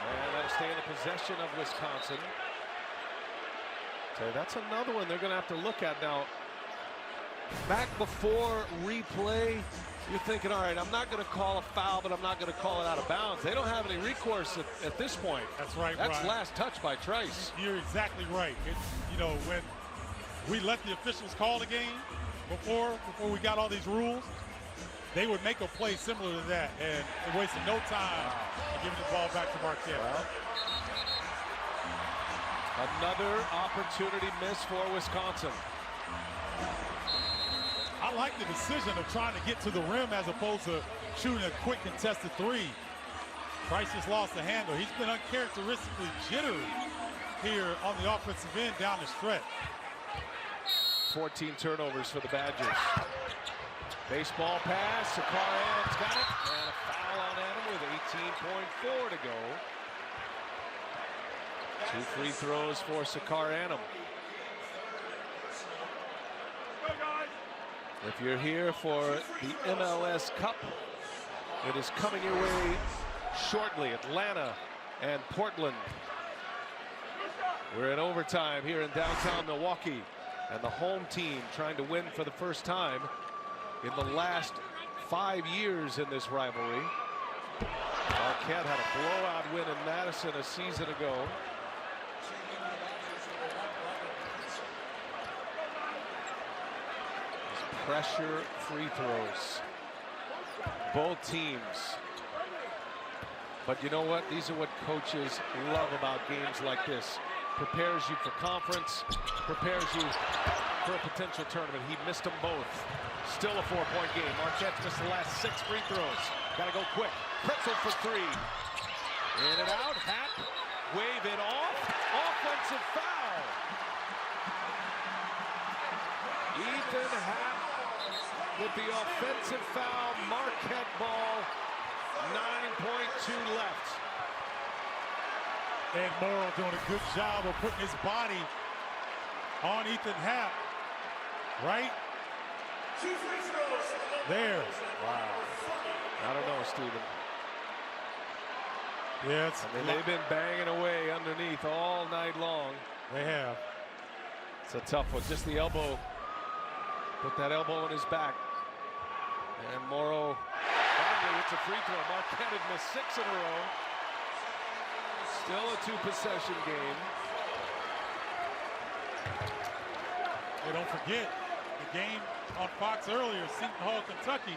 And that'll stay in the possession of Wisconsin. So that's another one they're going to have to look at now. Back before replay, you're thinking, all right, I'm not going to call a foul, but I'm not going to call it out of bounds. They don't have any recourse at this point. That's right, That's Brian. last touch by Trice. You're exactly right. You know, when we let the officials call the game before we got all these rules, they would make a play similar to that, and they wasted no time giving the ball back to Marquette. Well, another opportunity miss for Wisconsin. I like the decision of trying to get to the rim as opposed to shooting a quick contested 3. Trice just lost the handle. He's been uncharacteristically jittery here on the offensive end down the stretch. 14 turnovers for the Badgers. Baseball pass. Sakar Adams got it. And a 13.4 to go. 2 free throws for Sakar Annam. If you're here for the MLS Cup, it is coming your way shortly. Atlanta and Portland. We're in overtime here in downtown Milwaukee, and the home team trying to win for the first time in the last 5 years in this rivalry. Marquette had a blowout win in Madison a season ago. Pressure free throws. Both teams. But you know what? These are what coaches love about games like this. Prepares you for conference, prepares you for a potential tournament. He missed them both. Still a 4-point game. Marquette's missed the last 6 free throws. Gotta go quick. Pretzel for 3. In and out. Happ. Wave it off. Offensive foul. Ethan Happ with the offensive foul. Marquette ball. 9.2 left. And Morrow doing a good job of putting his body on Ethan Happ. Right there. Wow. I don't know, Stephen. Yeah, I mean, they've been banging away underneath all night long. They have. It's a tough one. Just the elbow. Put that elbow on his back. And Morrow finally hits a free throw. Marquette had missed 6 in a row. Still a 2-possession game. Hey, don't forget the game on Fox earlier, Seton Hall, Kentucky.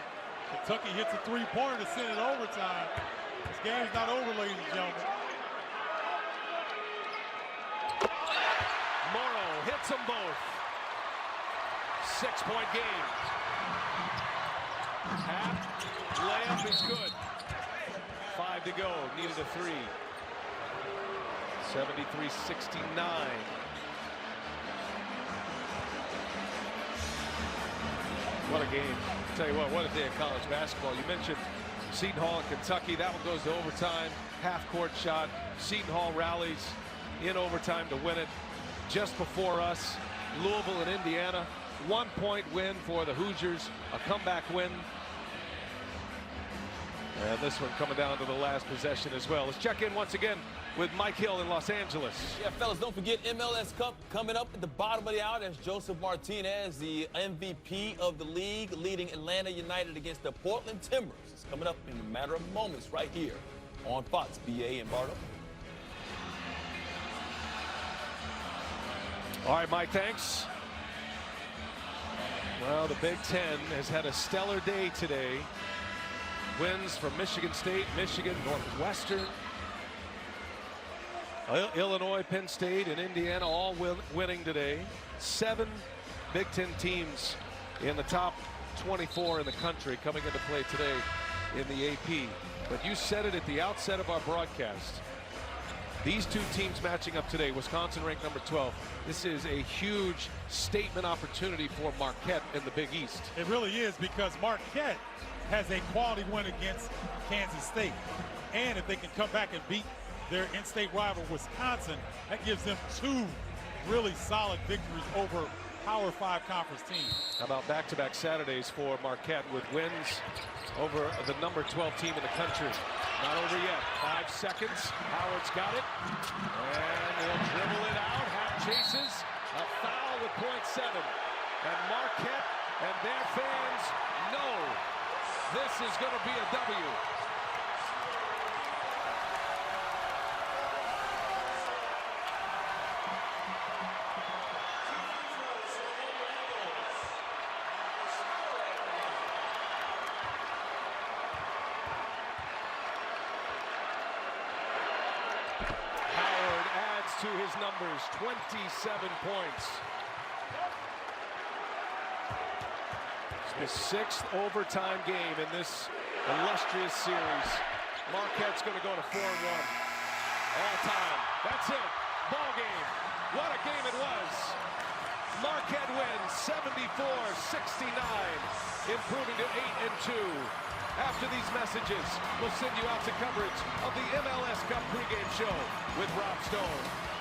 Kentucky hits a 3-pointer to send it overtime. This game's not over, ladies and gentlemen. Morrow hits them both. 6-point game. Happ, layup is good. 5 to go, needed a 3. 73-69. What a game. Tell you what a day of college basketball. You mentioned Seton Hall and Kentucky. That one goes to overtime. Half-court shot. Seton Hall rallies in overtime to win it. Just before us, Louisville and Indiana. 1-point win for the Hoosiers. A comeback win. And this one coming down to the last possession as well. Let's check in once again with Mike Hill in Los Angeles. Yeah, fellas, don't forget MLS Cup coming up at the bottom of the hour. That's Joseph Martinez, the MVP of the league, leading Atlanta United against the Portland Timbers. It's coming up in a matter of moments right here on Fox. BA and Bardo. All right, Mike, thanks. Well, the Big Ten has had a stellar day today. Wins from Michigan State, Michigan, Northwestern, Illinois, Penn State, and Indiana all winning today. 7 Big Ten teams in the top 24 in the country coming into play today in the AP. But you said it at the outset of our broadcast. These 2 teams matching up today, Wisconsin ranked number 12. This is a huge statement opportunity for Marquette in the Big East. It really is, because Marquette has a quality win against Kansas State. And if they can come back and beat their in-state rival Wisconsin, that gives them 2 really solid victories over Power 5 conference teams. How about back-to-back Saturdays for Marquette with wins over the number 12 team in the country? Not over yet. 5 seconds. Howard's got it. And he'll dribble it out. Happ chases. A foul with .7. And Marquette and their fans know this is going to be a W. Howard adds to his numbers, 27 points. His 6th overtime game in this illustrious series. Marquette's going to go to 4-1 all time. That's it. Ball game. What a game it was. Marquette wins 74-69, improving to 8-2. After these messages, we'll send you out to coverage of the MLS Cup pregame show with Rob Stone.